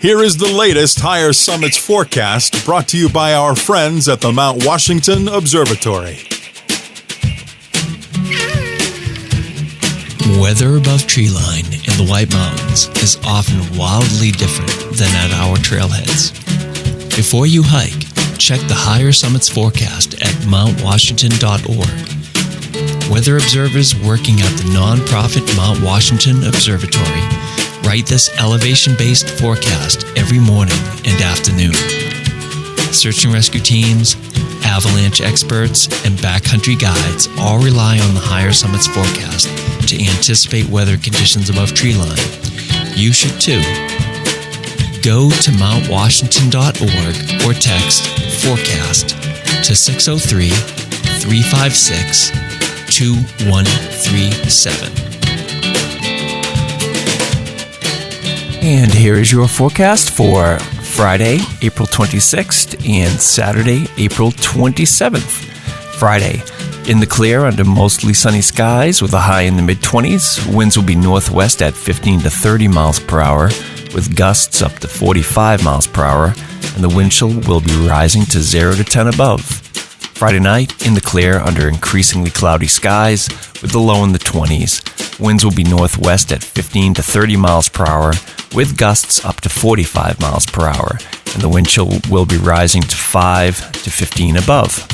Here is the latest Higher Summits forecast brought to you by our friends at the Mount Washington Observatory. Weather above treeline in the White Mountains is often wildly different than at our trailheads. Before you hike, check the Higher Summits forecast at mountwashington.org. Weather observers working at the nonprofit Mount Washington Observatory write this elevation-based forecast every morning and afternoon. Search and rescue teams, avalanche experts, and backcountry guides all rely on the Higher Summits forecast to anticipate weather conditions above treeline. You should too. Go to mountwashington.org or text FORECAST to 603-356-2137. And here is your forecast for Friday, April 26th and Saturday, April 27th. Friday, in the clear under mostly sunny skies with a high in the mid-20s. Winds will be northwest at 15 to 30 miles per hour with gusts up to 45 miles per hour, and the wind chill will be rising to 0 to 10 above. Friday night, in the clear under increasingly cloudy skies with the low in the 20s. Winds will be northwest at 15 to 30 miles per hour with gusts up to 45 miles per hour, and the wind chill will be rising to 5 to 15 above.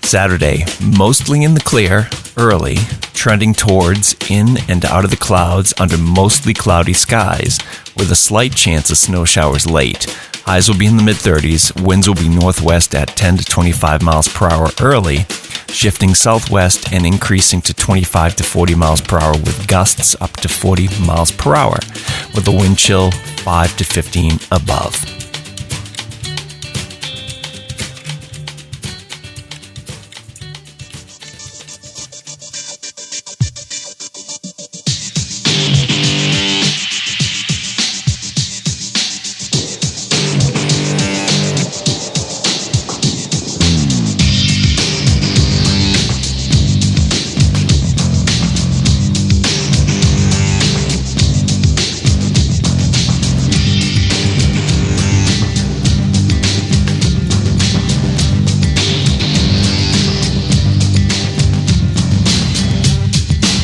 Saturday, mostly in the clear, early, trending towards in and out of the clouds under mostly cloudy skies, with a slight chance of snow showers late. Highs will be in the mid-30s, winds will be northwest at 10 to 25 miles per hour early, shifting southwest and increasing to 25 to 40 miles per hour with gusts up to 40 miles per hour, with a wind chill 5 to 15 above.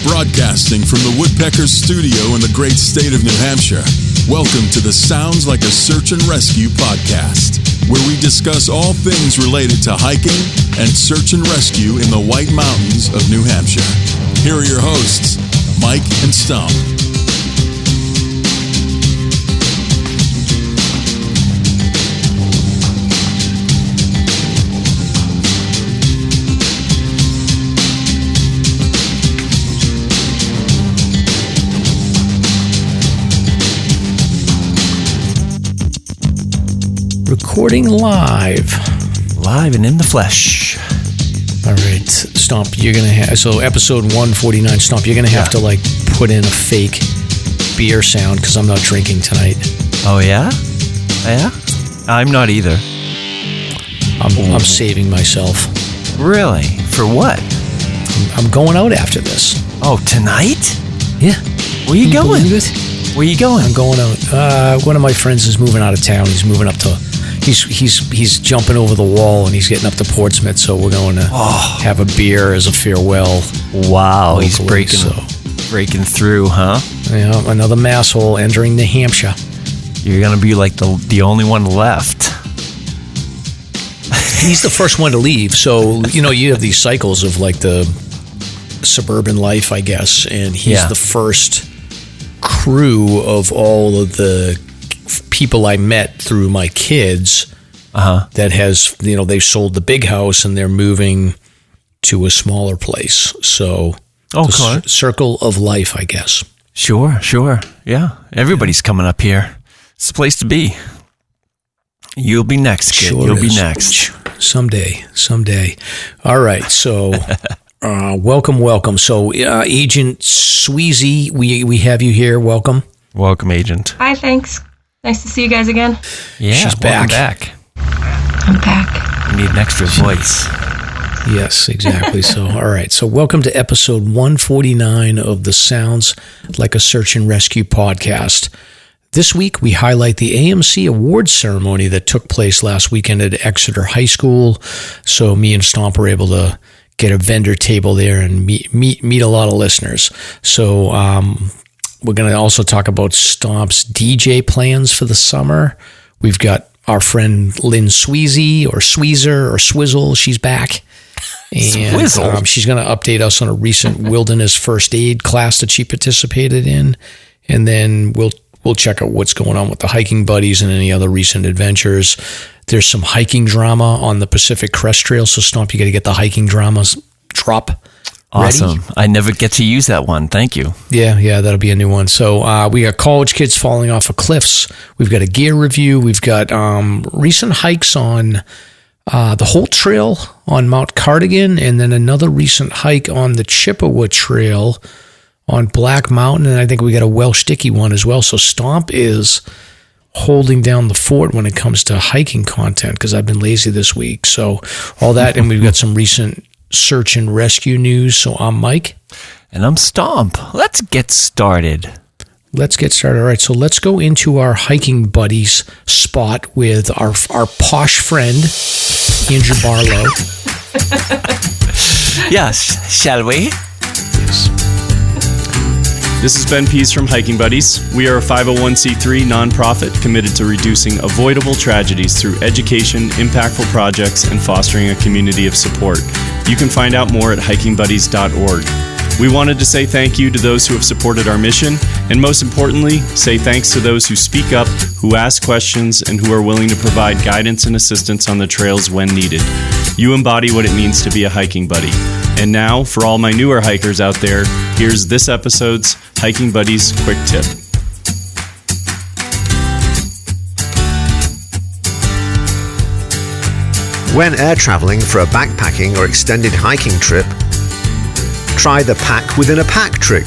Broadcasting from the Woodpeckers studio in the great state of New Hampshire, welcome to the Sounds Like a Search and Rescue podcast, where we discuss all things related to hiking and search and rescue in the White Mountains of New Hampshire. Here are your hosts, Mike and Stomp. Recording live and in the flesh. All right, Stomp, you're going to have, so episode 149, Stomp, you're going to have to like put in a fake beer sound because I'm not drinking tonight. Oh, yeah? Yeah? I'm not either. I'm saving myself. Really? For what? I'm going out after this. Oh, tonight? Yeah. Where you going? Believe it? Where you going? I'm going out. One of my friends is moving out of town. He's moving up to... He's jumping over the wall and he's getting up to Portsmouth, so we're going to have a beer as a farewell. Wow, locally, he's breaking through, huh? Yeah, another mass hole entering New Hampshire. You're gonna be like the only one left. He's the first one to leave, so you have these cycles of like the suburban life, I guess, and he's the first crew of all of the people I met through my kids that has, they've sold the big house and they're moving to a smaller place. So circle of life, I guess. Sure. Yeah. Everybody's coming up here. It's the place to be. You'll be next, kid. Sure You'll is. be next. Someday. All right. So welcome. So Agent Swezey, we have you here. Welcome. Welcome, Agent. Hi, thanks. Nice to see you guys again. Yeah, she's back. I'm back. You need an extra voice. Yes, exactly. So, all right. So, welcome to episode 149 of the Sounds Like a Search and Rescue podcast. This week, we highlight the AMC Awards ceremony that took place last weekend at Exeter High School. So, me and Stomp were able to get a vendor table there and meet a lot of listeners. So, we're going to also talk about Stomp's DJ plans for the summer. We've got our friend Lynn Swezey or Swezer or Swizzle. She's back. And she's going to update us on a recent wilderness first aid class that she participated in. And then we'll check out what's going on with the hiking buddies and any other recent adventures. There's some hiking drama on the Pacific Crest Trail. So, Stomp, you got to get the hiking dramas drop Awesome. ready. I never get to use that one. Thank you. Yeah, that'll be a new one. So we got college kids falling off of cliffs. We've got a gear review. We've got recent hikes on the Holt Trail on Mount Cardigan, and then another recent hike on the Chippewa Trail on Black Mountain, and I think we got a Welsh Dicky one as well. So Stomp is holding down the fort when it comes to hiking content because I've been lazy this week. So all that, and we've got some recent search and rescue news. So I'm Mike. And I'm Stomp. Let's get started. All right, so let's go into our hiking buddies spot with our posh friend, Andrew Barlow. Yes, shall we? Yes. This is Ben Pease from Hiking Buddies. We are a 501c3 nonprofit committed to reducing avoidable tragedies through education, impactful projects, and fostering a community of support. You can find out more at hikingbuddies.org. We wanted to say thank you to those who have supported our mission, and most importantly, say thanks to those who speak up, who ask questions, and who are willing to provide guidance and assistance on the trails when needed. You embody what it means to be a hiking buddy. And now, for all my newer hikers out there, here's this episode's Hiking Buddies Quick Tip. When air traveling for a backpacking or extended hiking trip, try the pack within a pack trick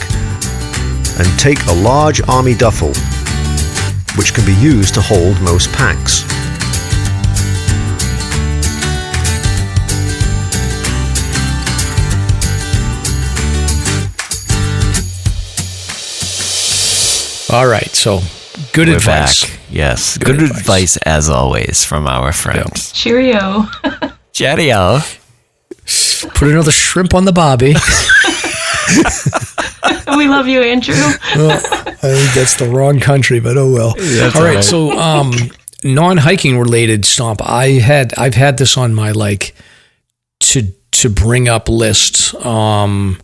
and take a large army duffel, which can be used to hold most packs. All right, so good We're advice. back. Yes, good advice as always from our friends. Cheerio. Cheerio. Put another shrimp on the barbie. We love you, Andrew. Well, I think that's the wrong country, but oh well. That's all right, right. so non-hiking related Stomp. I've had this on my to bring up list for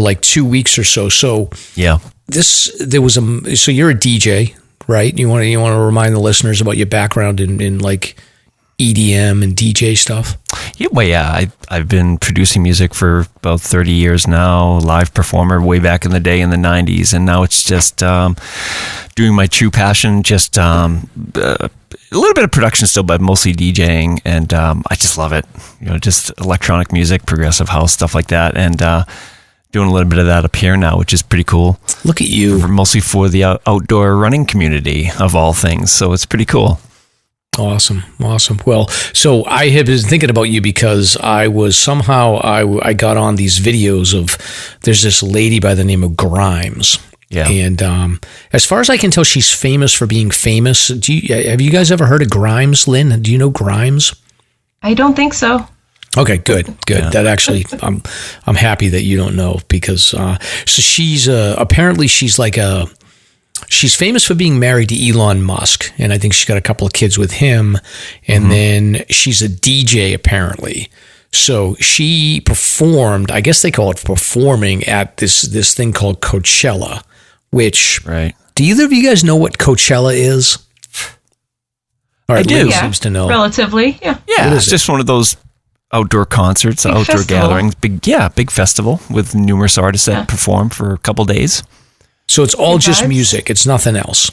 like 2 weeks or so. So Yeah. So you're a DJ, right? You want to remind the listeners about your background in like EDM and DJ stuff? Yeah, well, yeah, I've been producing music for about 30 years now, live performer way back in the day in the 90s, and now it's just doing my true passion, just a little bit of production still, but mostly DJing, and I just love it. Just electronic music, progressive house, stuff like that, and doing a little bit of that up here now, which is pretty cool. Look at you. Mostly for the outdoor running community, of all things, so it's pretty cool. Awesome. Well, so I have been thinking about you because I got on these videos of, there's this lady by the name of Grimes. Yeah. And as far as I can tell, she's famous for being famous. Have you guys ever heard of Grimes, Lynn? Do you know Grimes? I don't think so. Okay, good. Yeah. That actually, I'm happy that you don't know because so she's apparently she's famous for being married to Elon Musk, and I think she's got a couple of kids with him, and then she's a DJ apparently. So she performed, I guess they call it performing, at this thing called Coachella, which, Right. Do either of you guys know what Coachella is? All right, I do. Lynn Yeah, seems to know. relatively. Yeah. Yeah, What it's is it? just one of those outdoor concerts, Big outdoor festival. gatherings. Big festival with numerous artists that perform for a couple days. So it's all Good just vibes. music. It's nothing else.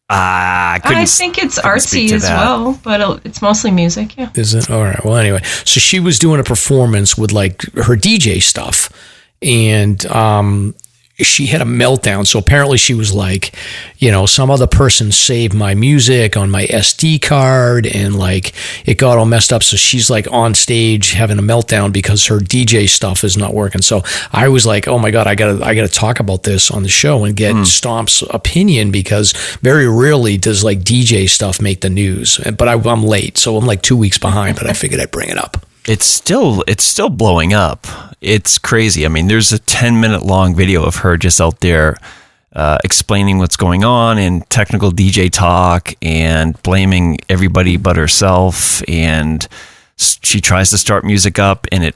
I I think it's couldn't speak artsy to as that. well, but it's mostly music. Yeah. Is it? All right. Well, anyway, so she was doing a performance with like her DJ stuff, and she had a meltdown. So apparently she was like, some other person saved my music on my SD card and like it got all messed up. So she's like on stage having a meltdown because her DJ stuff is not working. So I was like, oh my God, I gotta talk about this on the show and get Stomp's opinion, because very rarely does like DJ stuff make the news. But I'm late, so I'm like 2 weeks behind, but I figured I'd bring it up. It's still blowing up. It's crazy. I mean, there's a 10-minute long video of her just out there explaining what's going on and technical DJ talk and blaming everybody but herself. And she tries to start music up and it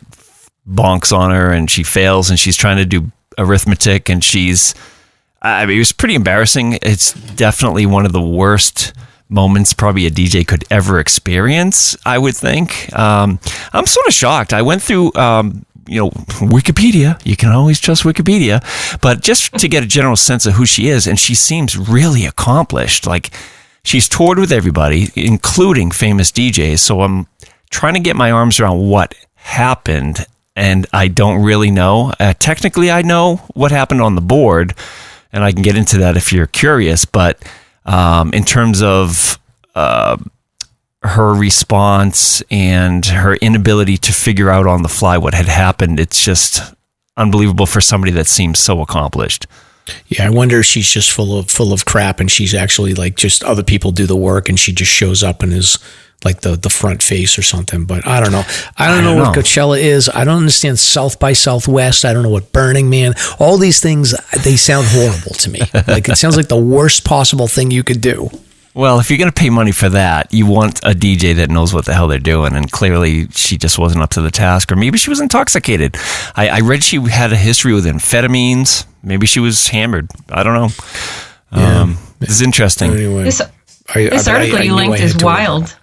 bonks on her and she fails and she's trying to do arithmetic and it was pretty embarrassing. It's definitely one of the worst moments probably a DJ could ever experience, I would think. I'm sort of shocked. I went through, Wikipedia. You can always trust Wikipedia. But just to get a general sense of who she is, and she seems really accomplished. Like, she's toured with everybody, including famous DJs. So I'm trying to get my arms around what happened, and I don't really know. Technically, I know what happened on the board, and I can get into that if you're curious, but in terms of her response and her inability to figure out on the fly what had happened, it's just unbelievable for somebody that seems so accomplished. Yeah, I wonder if she's just full of crap and she's actually like just other people do the work and she just shows up and is like the front face or something. But I don't know. I don't know what Coachella is. I don't understand South by Southwest. I don't know what Burning Man. All these things, they sound horrible to me. Like, it sounds like the worst possible thing you could do. Well, if you're going to pay money for that, you want a DJ that knows what the hell they're doing. And clearly she just wasn't up to the task, or maybe she was intoxicated. I read she had a history with amphetamines. Maybe she was hammered. I don't know. Yeah. This is interesting. Anyway, This article you linked is wild.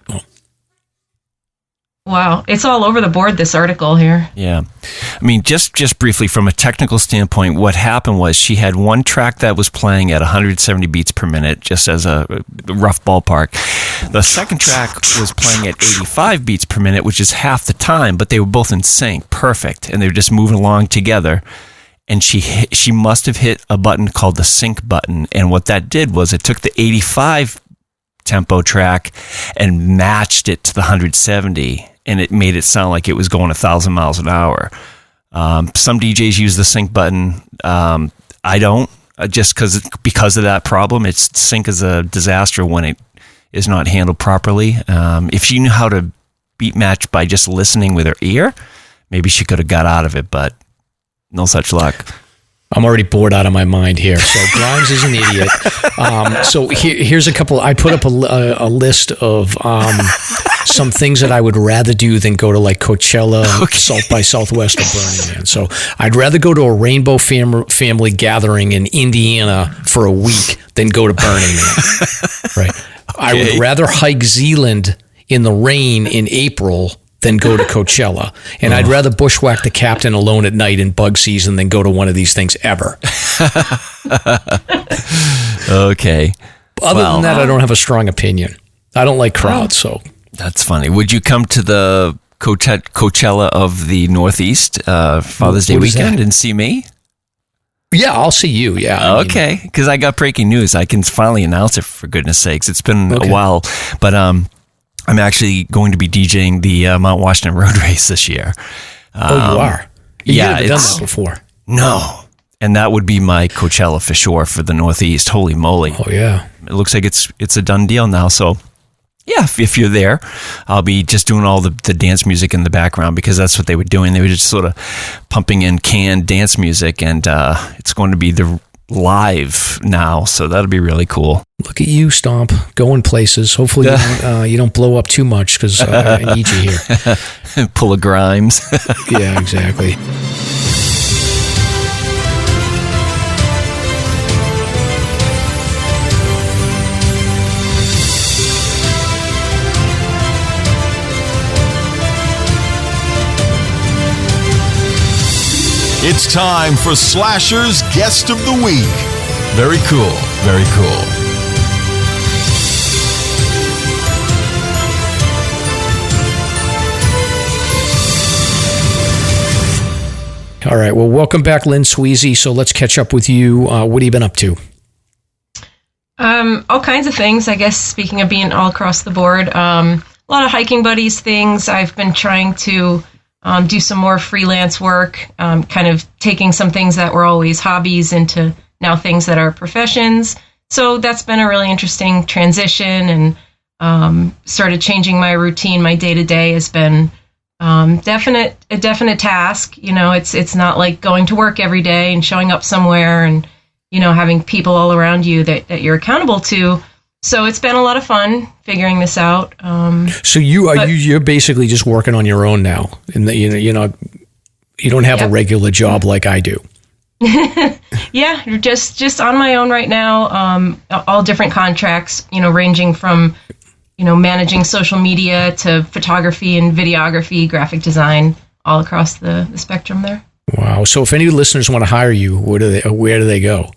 Wow. It's all over the board, this article here. Yeah. I mean, just briefly, from a technical standpoint, what happened was she had one track that was playing at 170 beats per minute, just as a rough ballpark. The second track was playing at 85 beats per minute, which is half the time, but they were both in sync, perfect, and they were just moving along together. And she must have hit a button called the sync button, and what that did was it took the 85 tempo track and matched it to the 170, and it made it sound like it was going 1,000 miles an hour. Some DJs use the sync button. I don't, just because of that problem. Sync is a disaster when it is not handled properly. If she knew how to beat match by just listening with her ear, maybe she could have got out of it, but no such luck. I'm already bored out of my mind here. So Grimes is an idiot. So here's a couple. I put up a list of some things that I would rather do than go to like Coachella, South by Southwest, or Burning Man. So I'd rather go to a Rainbow family gathering in Indiana for a week than go to Burning Man. Right. Okay. I would rather hike Zealand in the rain in April than go to Coachella. And I'd rather bushwhack the captain alone at night in bug season than go to one of these things ever. Okay. Other than that, I don't have a strong opinion. I don't like crowds, so. That's funny. Would you come to the Coachella of the Northeast Father's Day weekend and see me? Yeah, I'll see you, yeah. Okay, because I got breaking news. I can finally announce it, for goodness sakes. It's been a while, but I'm actually going to be DJing the Mount Washington Road Race this year. You are? You've never done that before. No. And that would be my Coachella for sure for the Northeast. Holy moly. Oh, yeah. It looks like it's a done deal now. So, yeah, if you're there, I'll be just doing all the dance music in the background, because that's what they were doing. They were just sort of pumping in canned dance music, and it's going to be the live now, so that'll be really cool. Look at you, Stomp, going places. Hopefully you don't blow up too much, because I need you here. Pull a Grimes. Yeah, exactly. It's time for Slasher's Guest of the Week. Very cool, very cool. All right. Well, welcome back, Lynn Swezey. So let's catch up with you. What have you been up to? All kinds of things, I guess, speaking of being all across the board. A lot of hiking buddies things. I've been trying to do some more freelance work, kind of taking some things that were always hobbies into now things that are professions. So that's been a really interesting transition, and started changing my routine. My day-to-day has been a definite task. You know, it's not like going to work every day and showing up somewhere and, you know, having people all around you that you're accountable to. So it's been a lot of fun figuring this out. So you're basically just working on your own now, and you don't have a regular job like I do. Yeah, just on my own right now. All different contracts, you know, ranging from, you know, managing social media to photography and videography, graphic design, all across the spectrum there. Wow. So if any listeners want to hire you, where do they go?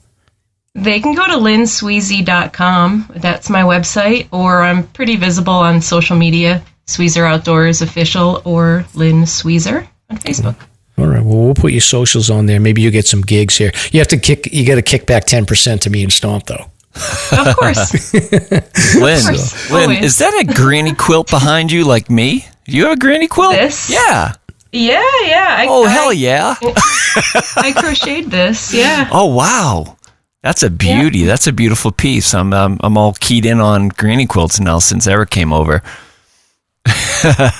They can go to lynnswezey.com. That's my website, or I'm pretty visible on social media, Swezer Outdoors Official or Lynn Swezer on Facebook. All right. Well, we'll put your socials on there. Maybe you'll get some gigs here. You got to kick back 10% to me and Stomp, though. Of course. Lynn, is that a granny quilt behind you like me? Do you have a granny quilt? This? Yeah. Yeah. Hell yeah. I crocheted this, yeah. Oh, wow. That's a beauty. Yeah. That's a beautiful piece. I'm all keyed in on granny quilts now since Eric came over.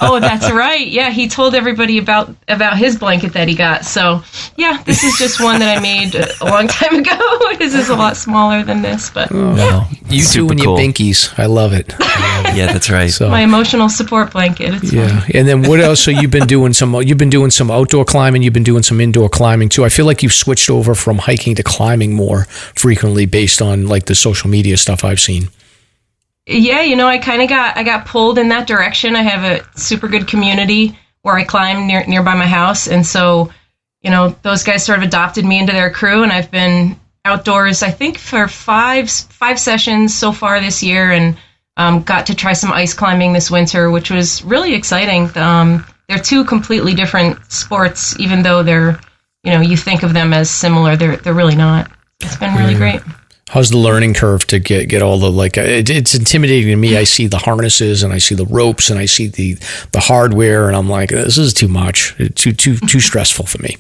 Oh, that's right. Yeah, he told everybody about his blanket that he got. So, yeah, this is just one that I made a long time ago. This is a lot smaller than this, but yeah. You two and your binkies. I love it. Yeah, that's right. So, my emotional support blanket. It's fun. And then what else? So you've been doing some outdoor climbing. You've been doing some indoor climbing too. I feel like you've switched over from hiking to climbing more frequently based on like the social media stuff I've seen. Yeah, you know, I got pulled in that direction. I have a super good community where I climb nearby my house, and so, you know, those guys sort of adopted me into their crew, and I've been outdoors, I think, for five sessions so far this year, and got to try some ice climbing this winter, which was really exciting. They're two completely different sports, even though they're, you know, you think of them as similar. They're really not. It's been really great. How's the learning curve to get all the, like, it's intimidating to me. I see the harnesses and I see the ropes and I see the hardware, and I'm like, this is too much, too stressful for me.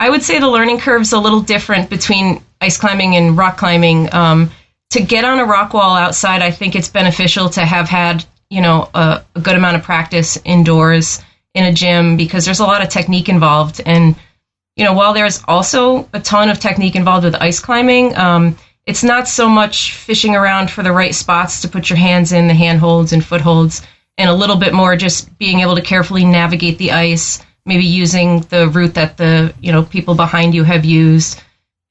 I would say the learning curve's a little different between ice climbing and rock climbing. To get on a rock wall outside, I think it's beneficial to have had, you know, a good amount of practice indoors in a gym, because there's a lot of technique involved. And you know, while there's also a ton of technique involved with ice climbing, it's not so much fishing around for the right spots to put your hands in, the handholds and footholds, and a little bit more just being able to carefully navigate the ice, maybe using the route that the, you know, people behind you have used,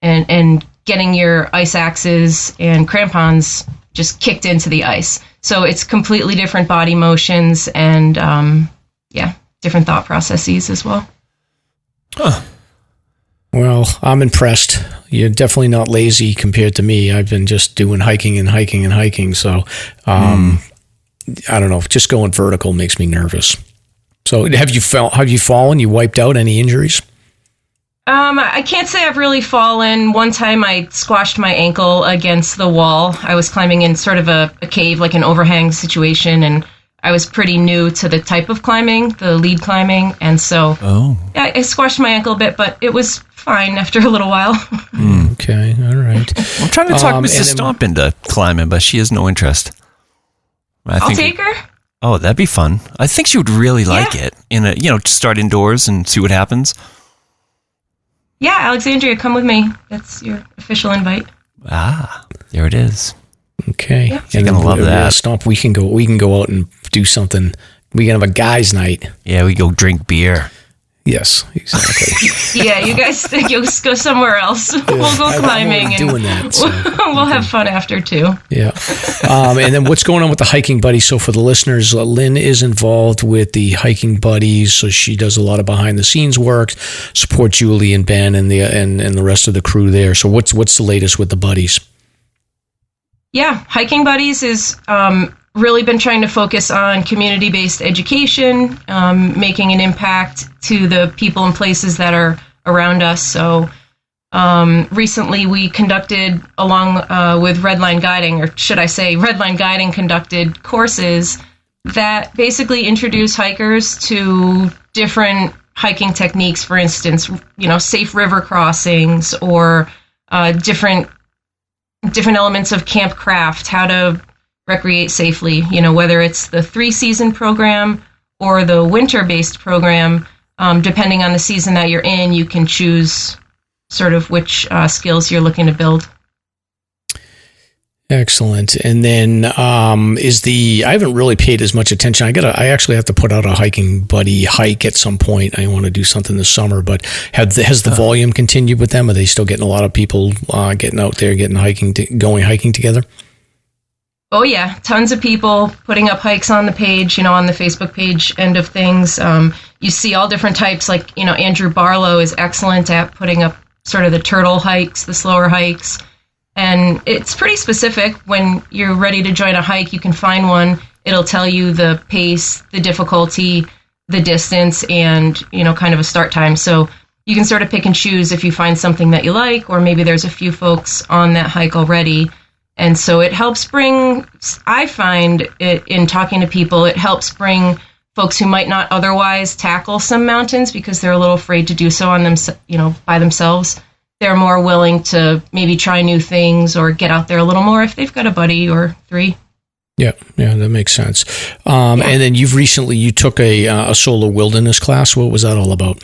and getting your ice axes and crampons just kicked into the ice. So it's completely different body motions and, different thought processes as well. Huh. Well, I'm impressed. You're definitely not lazy compared to me. I've been just doing hiking. So, I don't know. Just going vertical makes me nervous. So, have you fallen? You wiped out? Any injuries? I can't say I've really fallen. One time I squashed my ankle against the wall. I was climbing in sort of a cave, like an overhang situation, and I was pretty new to the type of climbing, the lead climbing, and so yeah, I squashed my ankle a bit, but it was fine after a little while. Okay, all right. I'm trying to talk Mrs. Stomp into climbing, but she has no interest. I'll take her. Oh, that'd be fun. I think she would really like it. Start indoors and see what happens. Yeah, Alexandria, come with me. That's your official invite. Ah, there it is. Okay, yeah. You're gonna love that. Stomp. We can go out and do something. We can have a guys' night. Yeah, we go drink beer. Yes, exactly. Yeah, you guys think you'll go somewhere else. Yeah, we'll go climbing and doing that, so we'll have fun after too. Yeah. And then what's going on with the hiking buddies? So for the listeners, Lynn is involved with the hiking buddies, so she does a lot of behind the scenes work, support Julie and Ben and the rest of the crew there. So what's the latest with the buddies? Yeah, hiking buddies is really been trying to focus on community-based education, making an impact to the people and places that are around us. So recently we conducted, along with Redline Guiding, or should I say Redline Guiding conducted courses that basically introduce hikers to different hiking techniques. For instance, safe river crossings, or different elements of camp craft, how to recreate safely, whether it's the 3-season program or the winter-based program. Depending on the season that you're in, you can choose sort of which skills you're looking to build. Excellent. And then I haven't really paid as much attention. I actually have to put out a hiking buddy hike at some point. I want to do something this summer, but has the volume continued with them? Are they still getting a lot of people getting out there, going hiking together? Oh yeah, tons of people putting up hikes on the page, on the Facebook page end of things. You see all different types, like, Andrew Barlow is excellent at putting up sort of the turtle hikes, the slower hikes. And it's pretty specific. When you're ready to join a hike, you can find one. It'll tell you the pace, the difficulty, the distance, and, kind of a start time. So you can sort of pick and choose if you find something that you like, or maybe there's a few folks on that hike already. And so it helps I find it, in talking to people, it helps bring folks who might not otherwise tackle some mountains because they're a little afraid to do so on them, by themselves. They're more willing to maybe try new things or get out there a little more if they've got a buddy or 3. Yeah, that makes sense. And then you took a solo wilderness class. What was that all about?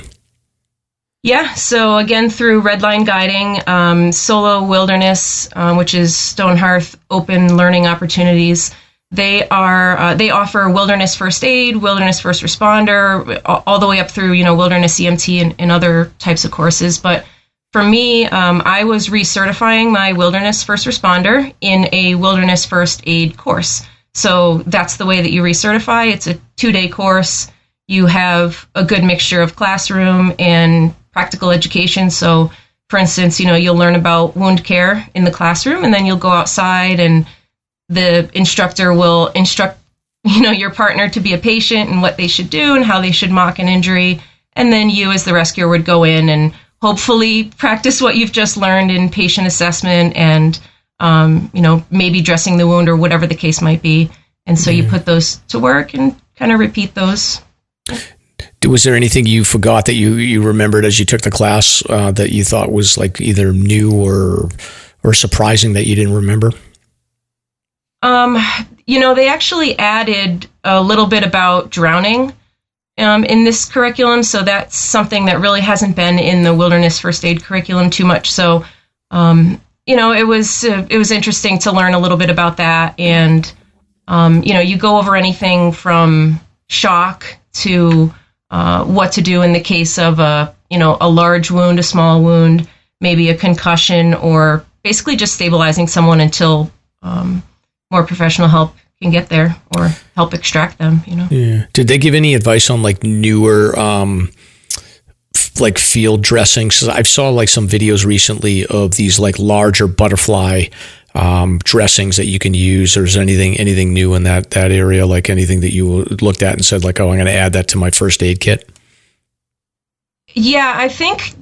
Yeah, so again, through Redline Guiding, Solo Wilderness, which is Stonehearth Open Learning Opportunities, they offer wilderness first aid, wilderness first responder, all the way up through, wilderness EMT and other types of courses. But for me, I was recertifying my wilderness first responder in a wilderness first aid course. So that's the way that you recertify. It's a 2-day course. You have a good mixture of classroom and practical education. So, for instance, you'll learn about wound care in the classroom, and then you'll go outside and the instructor will instruct, your partner to be a patient and what they should do and how they should mock an injury. And then you as the rescuer would go in and hopefully practice what you've just learned in patient assessment and, maybe dressing the wound or whatever the case might be. And so you put those to work and kind of repeat those. Was there anything you forgot that you remembered as you took the class that you thought was like either new or surprising that you didn't remember? They actually added a little bit about drowning in this curriculum. So that's something that really hasn't been in the wilderness first aid curriculum too much. So, it was interesting to learn a little bit about that. And, you go over anything from shock to what to do in the case of a large wound, a small wound, maybe a concussion, or basically just stabilizing someone until more professional help can get there or help extract them. Yeah. Did they give any advice on like newer like field dressings? 'Cause I saw like some videos recently of these like larger butterfly dressings that you can use. Or is there anything new in that area? Like anything that you looked at and said like, oh, I'm going to add that to my first aid kit? Yeah, I think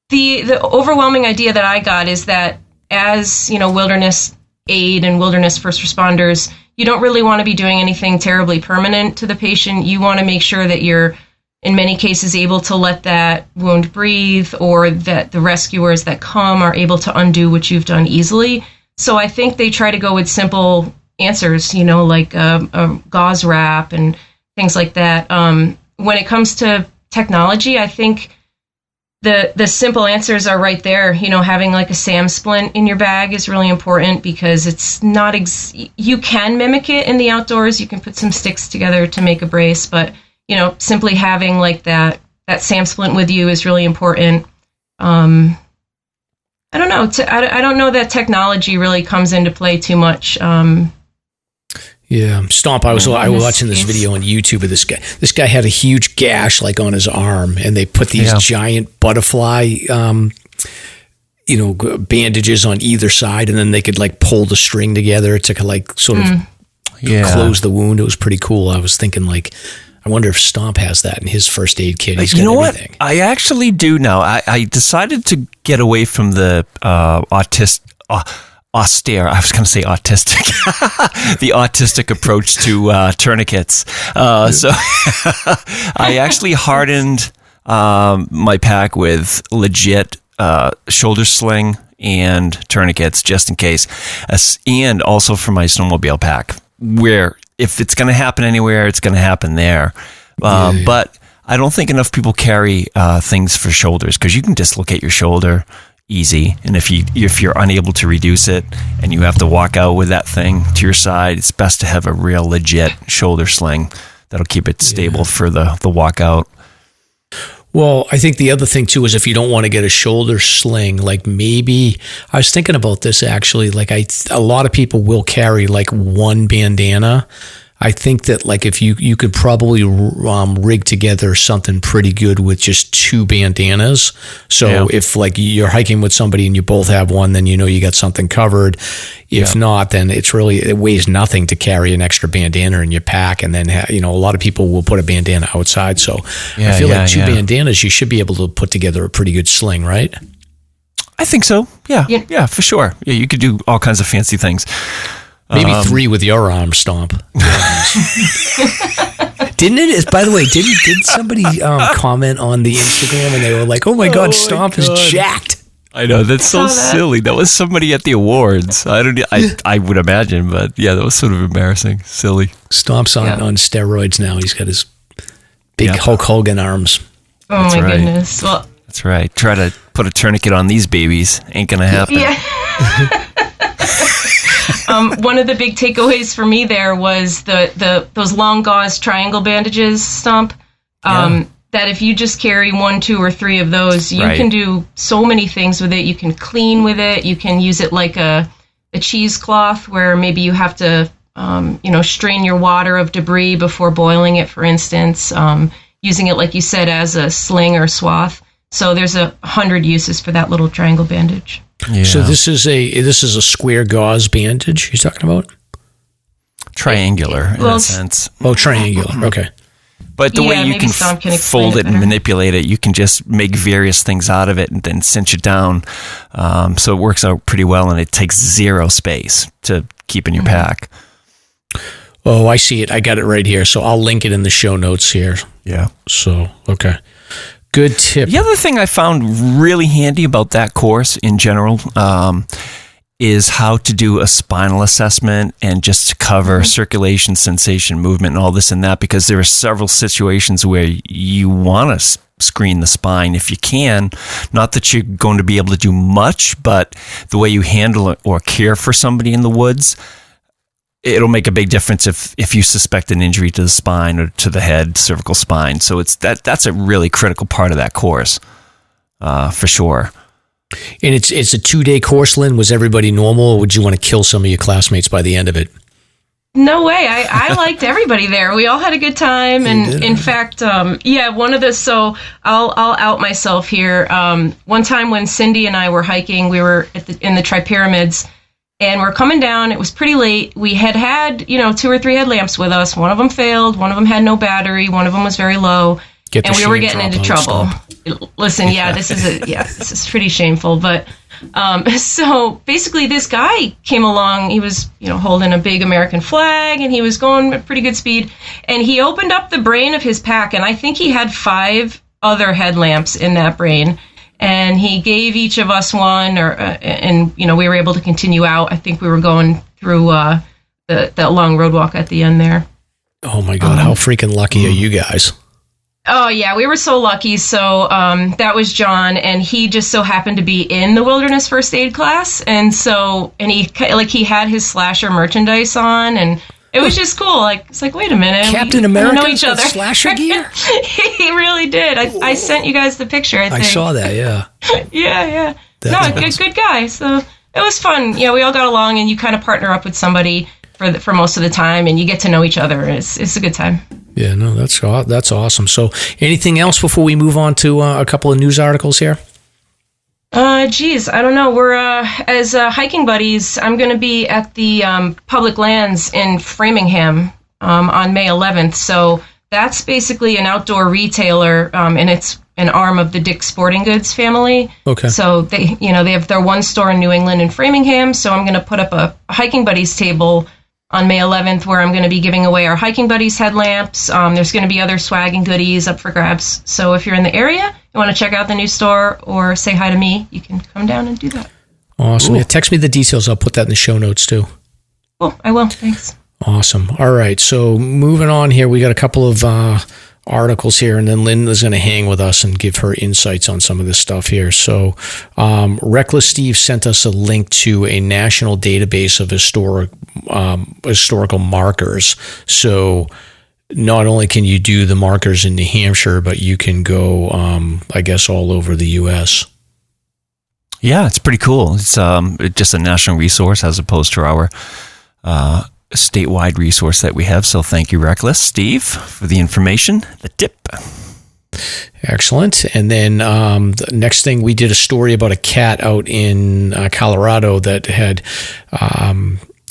the overwhelming idea that I got is that as, wilderness aid and wilderness first responders, you don't really want to be doing anything terribly permanent to the patient. You want to make sure that you're, in many cases, able to let that wound breathe, or that the rescuers that come are able to undo what you've done easily. So I think they try to go with simple answers, like a gauze wrap and things like that. When it comes to technology, I think the simple answers are right there. Having like a SAM splint in your bag is really important because it's not, you can mimic it in the outdoors. You can put some sticks together to make a brace, but, simply having like that SAM splint with you is really important. I don't know. I don't know that technology really comes into play too much. Yeah, Stomp. I was watching this video on YouTube of this guy. This guy had a huge gash like on his arm, and they put these giant butterfly, bandages on either side, and then they could like pull the string together to like sort of, close the wound. It was pretty cool. I was thinking, like, I wonder if Stomp has that in his first aid kit. He's got everything. What? I actually do now. I decided to get away from the austere, I was going to say autistic, the autistic approach to tourniquets. So I actually hardened my pack with legit shoulder sling and tourniquets just in case, and also for my snowmobile pack, where if it's going to happen anywhere, it's going to happen there. But I don't think enough people carry things for shoulders, because you can dislocate your shoulder easy, and if you're unable to reduce it and you have to walk out with that thing to your side, it's best to have a real legit shoulder sling that'll keep it stable for the walkout. Well, I think the other thing too is if you don't want to get a shoulder sling, like maybe I was thinking about this actually, like a lot of people will carry like one bandana. I think that like if you could probably rig together something pretty good with just two bandanas. So if like you're hiking with somebody and you both have one, then you know you got something covered. If not, then it weighs nothing to carry an extra bandana in your pack. And then, a lot of people will put a bandana outside. So I feel like two bandanas, you should be able to put together a pretty good sling, right? I think so. Yeah, for sure. Yeah, you could do all kinds of fancy things. Maybe three with your arm, Stomp. Didn't it? By the way, did somebody comment on the Instagram and they were like, "Oh my God, Stomp is jacked." I know, that's so silly. That was somebody at the awards. I would imagine, but yeah, that was sort of embarrassing, silly. Stomp's on steroids now. He's got his big Hulk Hogan arms. Oh my goodness! Well, that's right. Try to put a tourniquet on these babies. Ain't gonna happen. Yeah. One of the big takeaways for me there was those long gauze triangle bandages, Stomp. That if you just carry 1, 2, or 3 of those, you can do so many things with it. You can clean with it. You can use it like a cheesecloth, where maybe you have to, strain your water of debris before boiling it, for instance. Using it, like you said, as a sling or swath. So there's 100 uses for that little triangle bandage. Yeah. So this is a square gauze bandage you're talking about? Triangular in a sense. Oh, triangular. Okay. But the way you can fold it and manipulate it, you can just make various things out of it and then cinch it down. So it works out pretty well, and it takes zero space to keep in your pack. Oh, I see it. I got it right here. So I'll link it in the show notes here. Yeah. So, okay. Good tip. The other thing I found really handy about that course in general is how to do a spinal assessment and just to cover circulation, sensation, movement, and all this and that, because there are several situations where you want to screen the spine if you can. Not that you're going to be able to do much, but the way you handle it or care for somebody in the woods, it'll make a big difference if you suspect an injury to the spine or to the head, cervical spine. So that's a really critical part of that course, for sure. And it's a 2-day course, Lynn. Was everybody normal, or would you want to kill some of your classmates by the end of it? No way. I liked everybody there. We all had a good time. And in fact, one of the, so I'll out myself here. One time when Cindy and I were hiking, we were in the Tri-Pyramids, and we're coming down. It was pretty late. We had 2 or 3 headlamps with us. One of them failed. One of them had no battery. One of them was very low. And we were getting into trouble. Listen, this is pretty shameful. But so basically, this guy came along. He was, holding a big American flag, and he was going at pretty good speed. And he opened up the brain of his pack, and I think he had 5 other headlamps in that brain. And he gave each of us one, and we were able to continue out. I think we were going through that long road walk at the end there. Oh my God, how freaking lucky are you guys? Oh yeah, we were so lucky. So that was John, and he just so happened to be in the wilderness first aid class, and he had his slasher merchandise on, and it was just cool. It's like, wait a minute, Captain America know each other. Slasher gear. He really did. I sent you guys the picture. I think. I saw that. Yeah. Yeah. That's good guy. So it was fun. We all got along, and you kind of partner up with somebody for most of the time, and you get to know each other. It's a good time. Yeah, no, that's awesome. So anything else before we move on to a couple of news articles here? Geez, I don't know. We're, as hiking buddies, I'm going to be at the public lands in Framingham on May 11th. So that's basically an outdoor retailer, and it's an arm of the Dick's Sporting Goods family. Okay. So they have their one store in New England in Framingham. So I'm going to put up a hiking buddies table on May 11th, where I'm going to be giving away our hiking buddies headlamps. There's going to be other swag and goodies up for grabs. So if you're in the area, you want to check out the new store or say hi to me, you can come down and do that. Awesome. Yeah, text me the details. I'll put that in the show notes too. Cool. I will. Thanks. Awesome. All right. So moving on here, we got a couple of articles here, and then Lynn is going to hang with us and give her insights on some of this stuff here. So Reckless Steve sent us a link to a national database of historical markers. So not only can you do the markers in New Hampshire, but you can go, I guess, all over the U.S. Yeah, it's pretty cool. It's just a national resource as opposed to our statewide resource that we have. So thank you, Reckless Steve, for the information, the tip. Excellent. And then the next thing, we did a story about a cat out in Colorado that had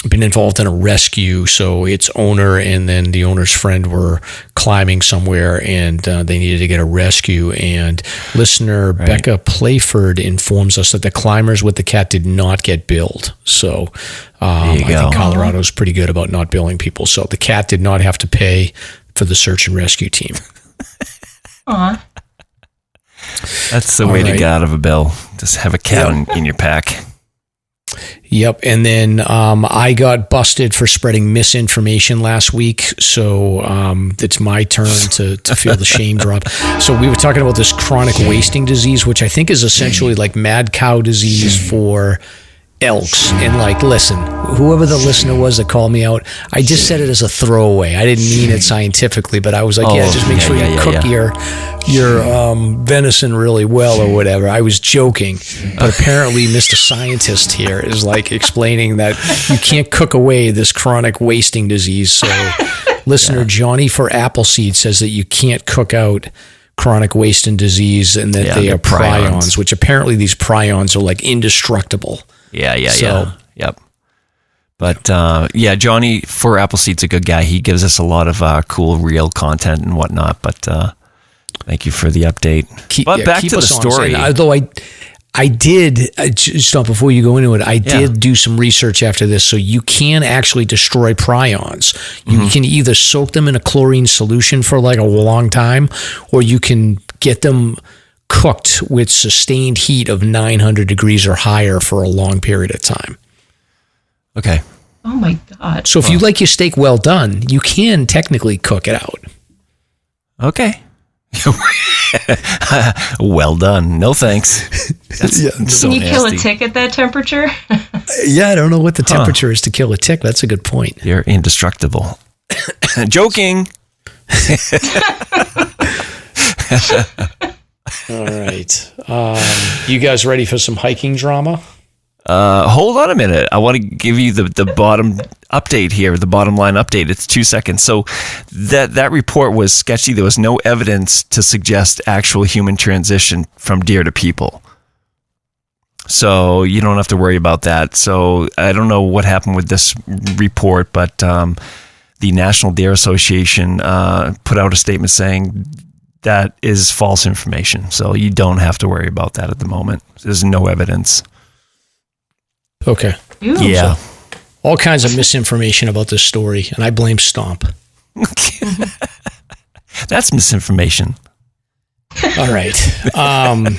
been involved in a rescue. So its owner and then the owner's friend were climbing somewhere, and they needed to get a rescue. And listener Becca Playford informs us that the climbers with the cat did not get billed. So I think Colorado's pretty good about not billing people. So the cat did not have to pay for the search and rescue team. Aw. That's the way to get out of a bill. Just have a cat in your pack. Yep. And then I got busted for spreading misinformation last week. So it's my turn to feel the shame drop. So we were talking about this chronic wasting disease, which I think is essentially like mad cow disease for elks. And like, listen, whoever the listener was that called me out, I just said it as a throwaway. I didn't mean it scientifically, but I was like, just make sure you cook your venison really well or whatever. I was joking, but apparently Mr. Scientist here is like explaining that you can't cook away this chronic wasting disease. So listener Johnny for Appleseed says that you can't cook out chronic wasting disease, and that they are prions, which apparently these prions are like indestructible. Yep. But Johnny for Appleseed's a good guy. He gives us a lot of cool, real content and whatnot. But thank you for the update. Back to the story. Although I did, Stomp, before you go into it, I did do some research after this. So you can actually destroy prions. You can either soak them in a chlorine solution for like a long time, or you can get them cooked with sustained heat of 900 degrees or higher for a long period of time. Okay. Oh my God. So if you like your steak well done, you can technically cook it out. Okay. Well done. No thanks. Can you kill a tick at that temperature? Yeah, I don't know what the temperature is to kill a tick. That's a good point. You're indestructible. Joking. All right. You guys ready for some hiking drama? Hold on a minute. I want to give you the bottom update here, the bottom line update. It's 2 seconds. So that report was sketchy. There was no evidence to suggest actual human transition from deer to people. So you don't have to worry about that. So I don't know what happened with this report, but the National Deer Association put out a statement saying that is false information. So you don't have to worry about that at the moment. There's no evidence. Okay. Yeah. So, all kinds of misinformation about this story, and I blame Stomp. That's misinformation. All right. All right.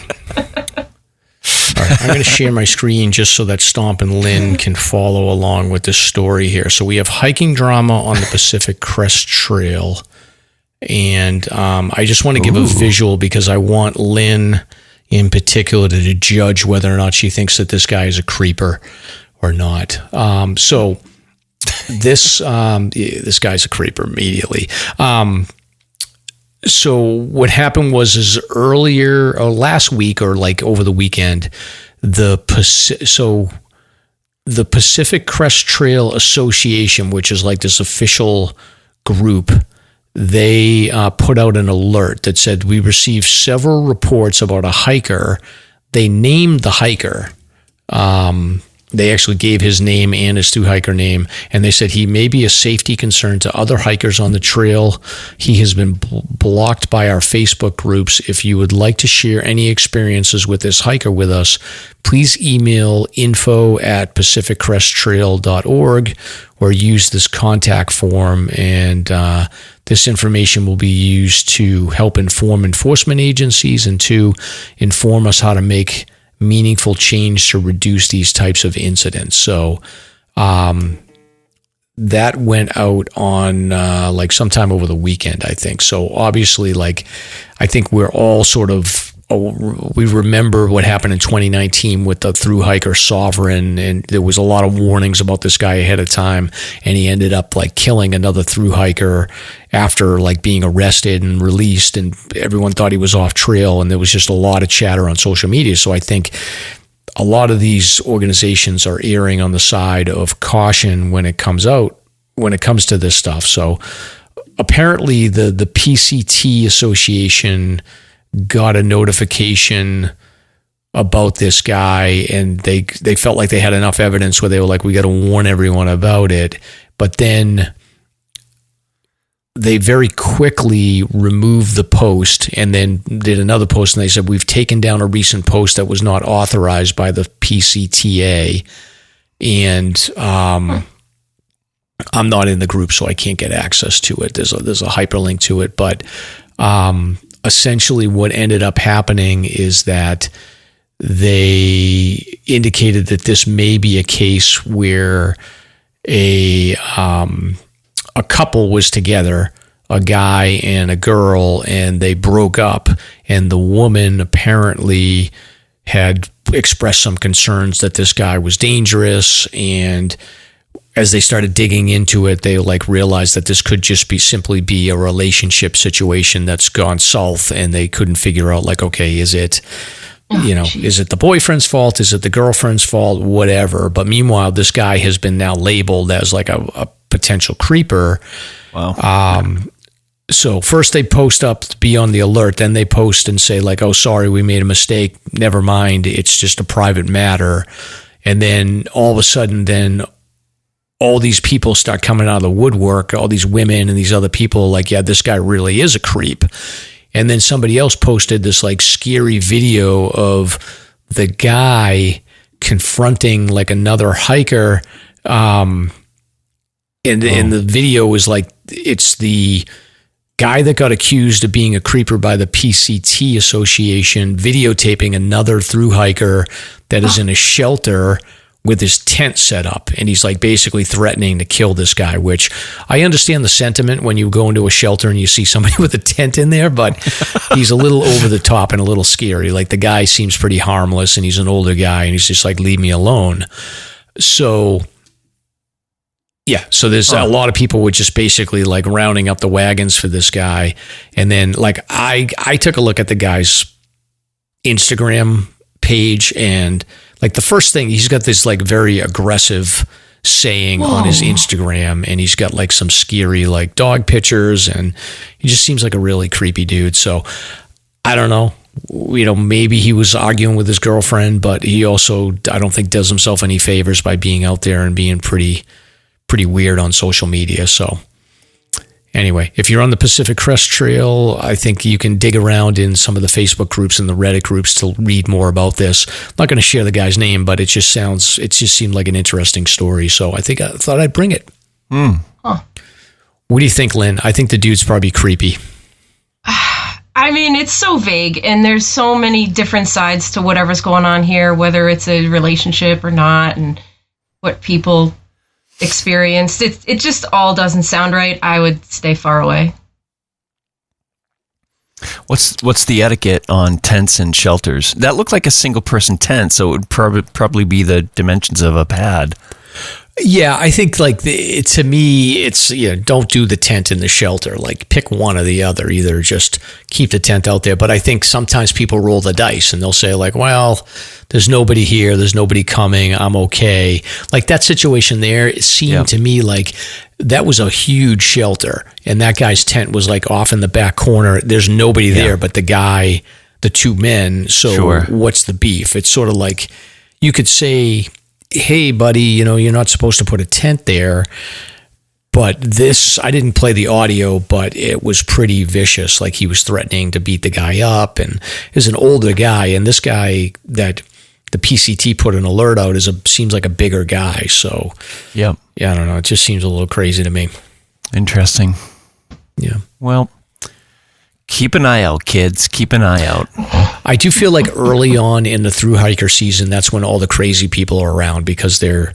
I'm going to share my screen just so that Stomp and Lynn can follow along with this story here. So we have hiking drama on the Pacific Crest Trail. And I just want to give a visual because I want Lynn in particular to judge whether or not she thinks that this guy is a creeper or not. So this guy's a creeper immediately. So what happened was earlier or last week or like over the weekend, the Pacific Crest Trail Association, which is like this official group, they put out an alert that said, we received several reports about a hiker they named the hiker. They actually gave his name and his thru hiker name, and they said he may be a safety concern to other hikers on the trail. He has been blocked by our Facebook groups. If you would like to share any experiences with this hiker with us, please email info@pacificcresttrail.org or use this contact form, and this information will be used to help inform enforcement agencies and to inform us how to make meaningful change to reduce these types of incidents. So that went out on like sometime over the weekend, I think. So obviously, like, I think we're all sort of, we remember what happened in 2019 with the thru hiker Sovereign, and there was a lot of warnings about this guy ahead of time, and he ended up like killing another thru hiker after like being arrested and released, and everyone thought he was off trail, and there was just a lot of chatter on social media. So I think a lot of these organizations are erring on the side of caution when it comes to this stuff. So apparently the PCT Association got a notification about this guy, and they felt like they had enough evidence where they were like, we got to warn everyone about it. But then they very quickly removed the post and then did another post, and they said, we've taken down a recent post that was not authorized by the PCTA, and I'm not in the group, so I can't get access to it. There's a hyperlink to it, but essentially what ended up happening is that they indicated that this may be a case where a couple was together, a guy and a girl, and they broke up, and the woman apparently had expressed some concerns that this guy was dangerous, and as they started digging into it, they like realized that this could just simply be a relationship situation that's gone south, and they couldn't figure out like, okay, is it, is it the boyfriend's fault? Is it the girlfriend's fault? Whatever. But meanwhile, this guy has been now labeled as like a potential creeper. Wow. So first they post up to be on the alert, then they post and say like, oh, sorry, we made a mistake. Never mind. It's just a private matter. And then all of a sudden, then all these people start coming out of the woodwork, all these women and these other people like, yeah, this guy really is a creep. And then somebody else posted this like scary video of the guy confronting like another hiker. And the video was like, it's the guy that got accused of being a creeper by the PCT Association videotaping another thru hiker that is in a shelter with his tent set up, and he's like basically threatening to kill this guy, which I understand the sentiment when you go into a shelter and you see somebody with a tent in there, but he's a little over the top and a little scary. Like the guy seems pretty harmless, and he's an older guy, and he's just like, leave me alone. So yeah, so there's a lot of people were just basically like rounding up the wagons for this guy. And then like I took a look at the guy's Instagram page, and like the first thing, he's got this like very aggressive saying on his Instagram, and he's got like some scary like dog pictures, and he just seems like a really creepy dude. So I don't know, maybe he was arguing with his girlfriend, but he also, I don't think, does himself any favors by being out there and being pretty weird on social media. So anyway, if you're on the Pacific Crest Trail, I think you can dig around in some of the Facebook groups and the Reddit groups to read more about this. I'm not going to share the guy's name, but it just seemed like an interesting story. So I thought I'd bring it. What do you think, Lynn? I think the dude's probably creepy. I mean, it's so vague, and there's so many different sides to whatever's going on here, whether it's a relationship or not, and what people experienced. It just all doesn't sound right. I would stay far away. What's the etiquette on tents and shelters? That looked like a single person tent, so it would probably be the dimensions of a pad. Yeah, I think like to me, it's don't do the tent in the shelter. Like pick one or the other. Either just keep the tent out there. But I think sometimes people roll the dice and they'll say like, well, there's nobody here, there's nobody coming, I'm okay. Like that situation there, it seemed to me like that was a huge shelter, and that guy's tent was like off in the back corner. There's nobody there but the guy the two men. So Sure. what's the beef? It's sort of like you could say, hey, buddy, you're not supposed to put a tent there. But this, I didn't play the audio, but it was pretty vicious. Like he was threatening to beat the guy up, and is an older guy. And this guy that the PCT put an alert out seems like a bigger guy. So Yep. yeah, I don't know. It just seems a little crazy to me. Interesting. Yeah. Well, keep an eye out, kids. Keep an eye out. I do feel like early on in the thru hiker season, that's when all the crazy people are around because they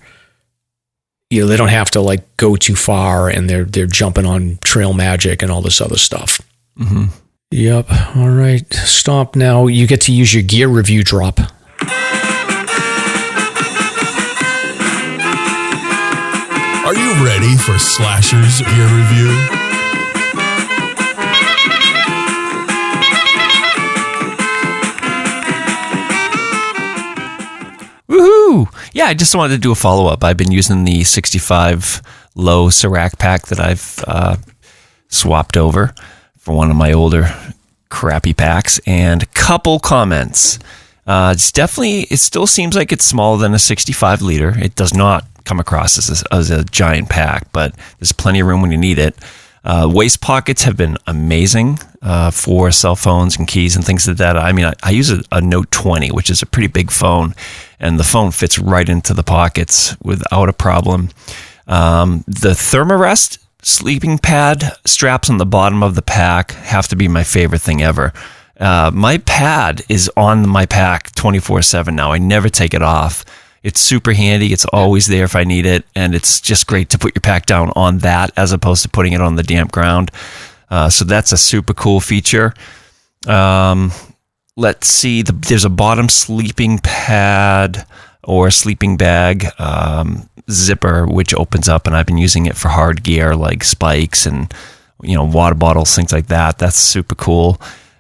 don't have to like go too far, and they're jumping on trail magic and all this other stuff. Mm-hmm. Yep. All right. Stomp. Now you get to use your gear review drop. Are you ready for Slasher's Gear Review? Woohoo! Yeah, I just wanted to do a follow-up. I've been using the 65 low Serac pack that I've swapped over for one of my older crappy packs, and a couple comments. It still seems like it's smaller than a 65 liter. It does not come across as a giant pack, but there's plenty of room when you need it. Waist pockets have been amazing for cell phones and keys and things like that. I mean, I use a Note 20, which is a pretty big phone, and the phone fits right into the pockets without a problem. The Thermarest sleeping pad straps on the bottom of the pack have to be my favorite thing ever. My pad is on my pack 24/7 now. I never take it off. It's super handy. It's always there if I need it. And it's just great to put your pack down on that as opposed to putting it on the damp ground. So that's a super cool feature. Let's see. There's a bottom sleeping pad or sleeping bag zipper, which opens up, and I've been using it for hard gear like spikes and water bottles, things like that. That's super cool.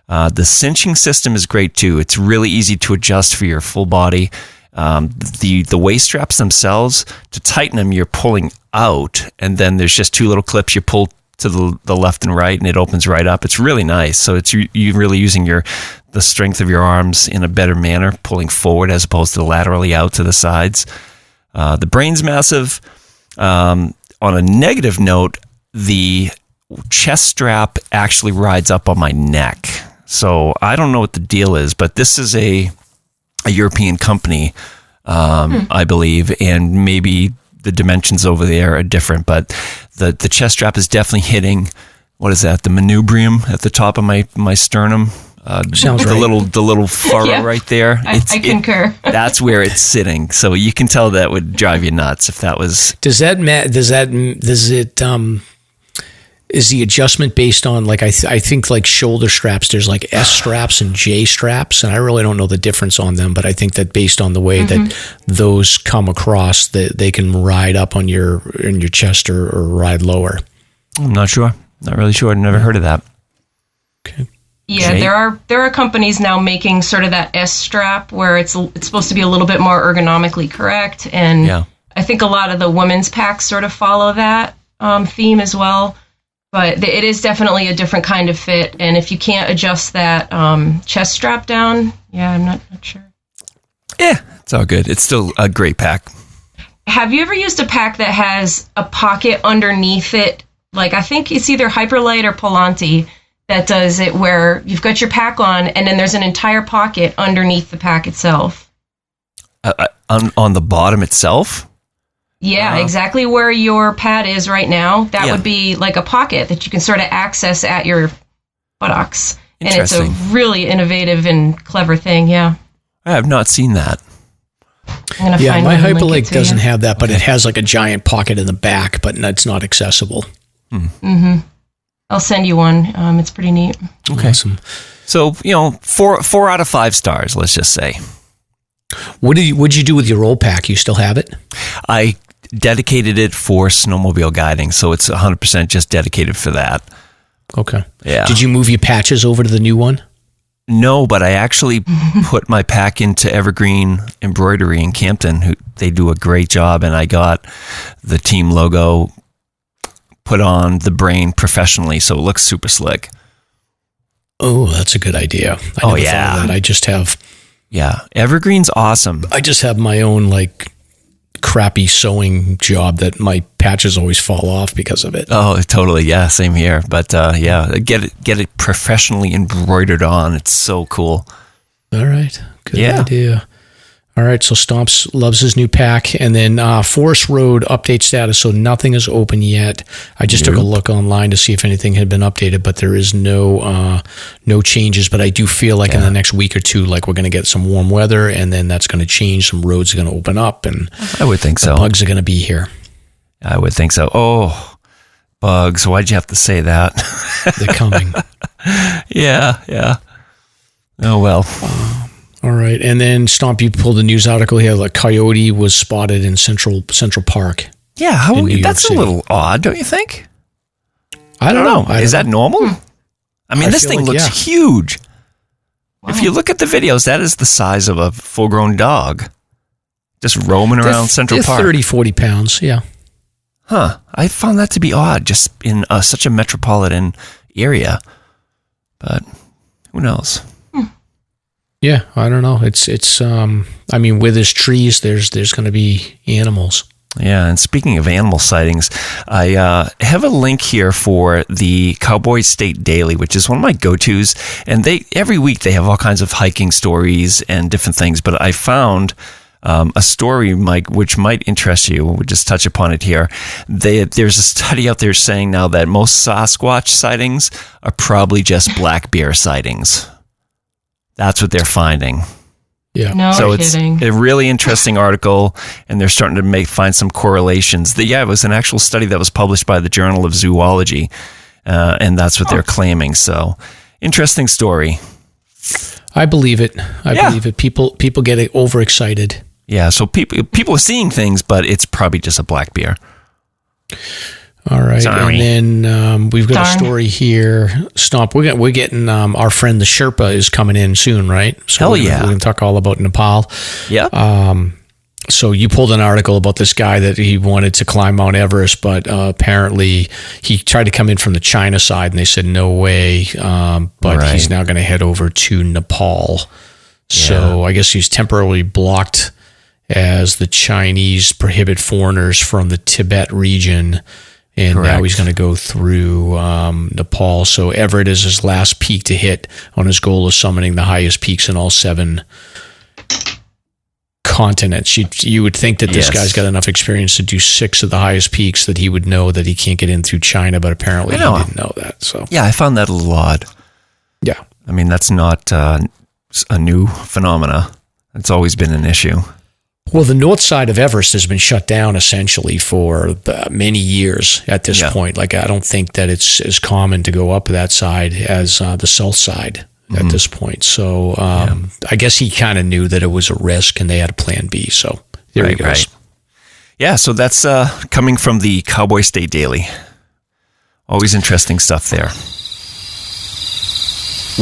The cinching system is great too. It's really easy to adjust for your full body. The waist straps themselves, to tighten them, you're pulling out, and then there's just two little clips you pull to the left and right, and it opens right up. It's really nice. So it's you really using the strength of your arms in a better manner, pulling forward as opposed to laterally out to the sides. The brain's massive. On a negative note, the chest strap actually rides up on my neck. So I don't know what the deal is, but this is a European company, I believe, and maybe the dimensions over there are different, but the chest strap is definitely hitting, what is that, the manubrium at the top of my sternum. Sounds the right. The little furrow Yeah, right there. I concur. That's where it's sitting. So you can tell that would drive you nuts if that was. Is the adjustment based on I think like shoulder straps, there's like S straps and J straps, and I really don't know the difference on them, but I think that based on the way that those come across, that they can ride up on in your chest or ride lower. I'm not sure. Not really sure. I've never heard of that. Okay. Yeah, Jay? there are companies now making sort of that S strap where it's supposed to be a little bit more ergonomically correct, and Yeah. I think a lot of the women's packs sort of follow that theme as well. But it is definitely a different kind of fit, and if you can't adjust that chest strap down, yeah, I'm not sure. Yeah, it's all good. It's still a great pack. Have you ever used a pack that has a pocket underneath it? Like, I think it's either Hyperlite or Polanti that does it, where you've got your pack on, and then there's an entire pocket underneath the pack itself. On the bottom itself? Yeah, exactly where your pad is right now. That Yeah. would be like a pocket that you can sort of access at your buttocks. And it's a Interesting. really innovative and clever thing, yeah. I have not seen that. I'm gonna Yeah, find my one and link Hyperlink it to doesn't you. have that, but it has like a giant pocket in the back, but it's not accessible. I'll send you one. It's pretty neat. Okay. Awesome. So, 4 out of 5 stars, let's just say. What'd you do with your old pack? You still have it? I dedicated it for snowmobile guiding, so it's 100% just dedicated for that. Okay. Yeah. Did you move your patches over to the new one? No, but I actually put my pack into Evergreen Embroidery in Campton. They do a great job, and I got the team logo put on the brain professionally, so it looks super slick. Oh, that's a good idea. I never thought of that. I just have... Yeah, evergreen's awesome. I just have my own, like, crappy sewing job that my patches always fall off because of it. Oh, totally. Yeah, same here. But get it professionally embroidered on. It's so cool. All right. Good idea. All right, so Stomps loves his new pack. And then Forest Road update status, so nothing is open yet. I just took a look online to see if anything had been updated, but there is no changes. But I do feel like in the next week or two, like we're going to get some warm weather, and then that's going to change. Some roads are going to open up, and I would think so. Bugs are going to be here. I would think so. Oh, bugs. Why'd you have to say that? They're coming. Yeah. Oh, well. All right, and then Stomp, you pulled a news article here. Like coyote was spotted in Central Park. Yeah, that's a little odd, don't you think? I don't know. Is that normal? I mean, this thing looks huge. Wow. If you look at the videos, that is the size of a full-grown dog, just roaming around Central Park. 30, 40 pounds, yeah. Huh. I found that to be odd, just in such a metropolitan area. But who knows? Yeah, I don't know. It's I mean, with his trees, there's going to be animals. Yeah, and speaking of animal sightings, I have a link here for the Cowboy State Daily, which is one of my go-tos. And every week they have all kinds of hiking stories and different things. But I found a story, Mike, which might interest you. We'll just touch upon it here. There's a study out there saying now that most Sasquatch sightings are probably just black bear sightings. That's what they're finding. Yeah. No kidding. It's a really interesting article, and they're starting to find some correlations. It was an actual study that was published by the Journal of Zoology, and that's what they're claiming. So, interesting story. I believe it. I believe it. People get overexcited. Yeah. So people are seeing things, but it's probably just a black bear. All right, sorry. And then we've got a story here. Stomp, we're getting our friend the Sherpa is coming in soon, right? So Hell we're going to talk all about Nepal. Yeah. So you pulled an article about this guy that he wanted to climb Mount Everest, but apparently he tried to come in from the China side, and they said no way. But he's now going to head over to Nepal. So I guess he's temporarily blocked as the Chinese prohibit foreigners from the Tibet region. And now he's going to go through Nepal. So Everett is his last peak to hit on his goal of summiting the highest peaks in all 7 continents. You would think that this guy's got enough experience to do 6 of the highest peaks that he would know that he can't get in through China, but apparently he didn't know that. So yeah, I found that a little odd. Yeah. I mean, that's not a new phenomena. It's always been an issue. Well, the north side of Everest has been shut down essentially for many years at this point. Like, I don't think that it's as common to go up that side as the south side at this point. So I guess he kind of knew that it was a risk and they had a plan B. So there he goes. Right. Yeah, so that's coming from the Cowboy State Daily. Always interesting stuff there.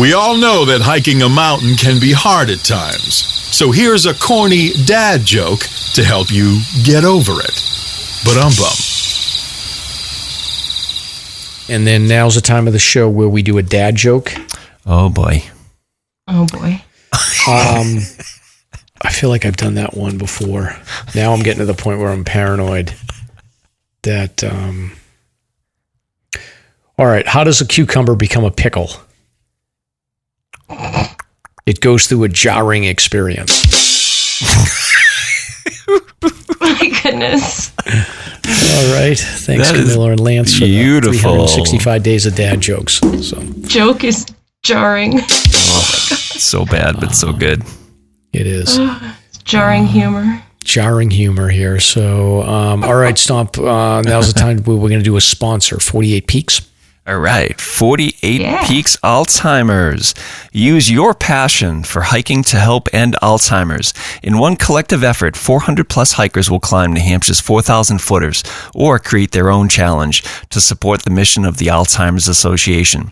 We all know that hiking a mountain can be hard at times. So here's a corny dad joke to help you get over it. Ba-dum-bum. And then now's the time of the show where we do a dad joke. Oh, boy. Oh, boy. I feel like I've done that one before. Now I'm getting to the point where I'm paranoid that... All right, how does a cucumber become a pickle? It goes through a jarring experience. My goodness. All right. Thanks, that Camilla and Lance, for beautiful. 365 days of dad jokes. So joke is jarring. So bad, but so good. It is. Jarring humor. Jarring humor here. So, all right, Stomp. Now's the time we're going to do a sponsor, 48 Peaks. All right, 48 Peaks Alzheimer's. Use your passion for hiking to help end Alzheimer's. In one collective effort, 400-plus hikers will climb New Hampshire's 4,000 footers or create their own challenge to support the mission of the Alzheimer's Association.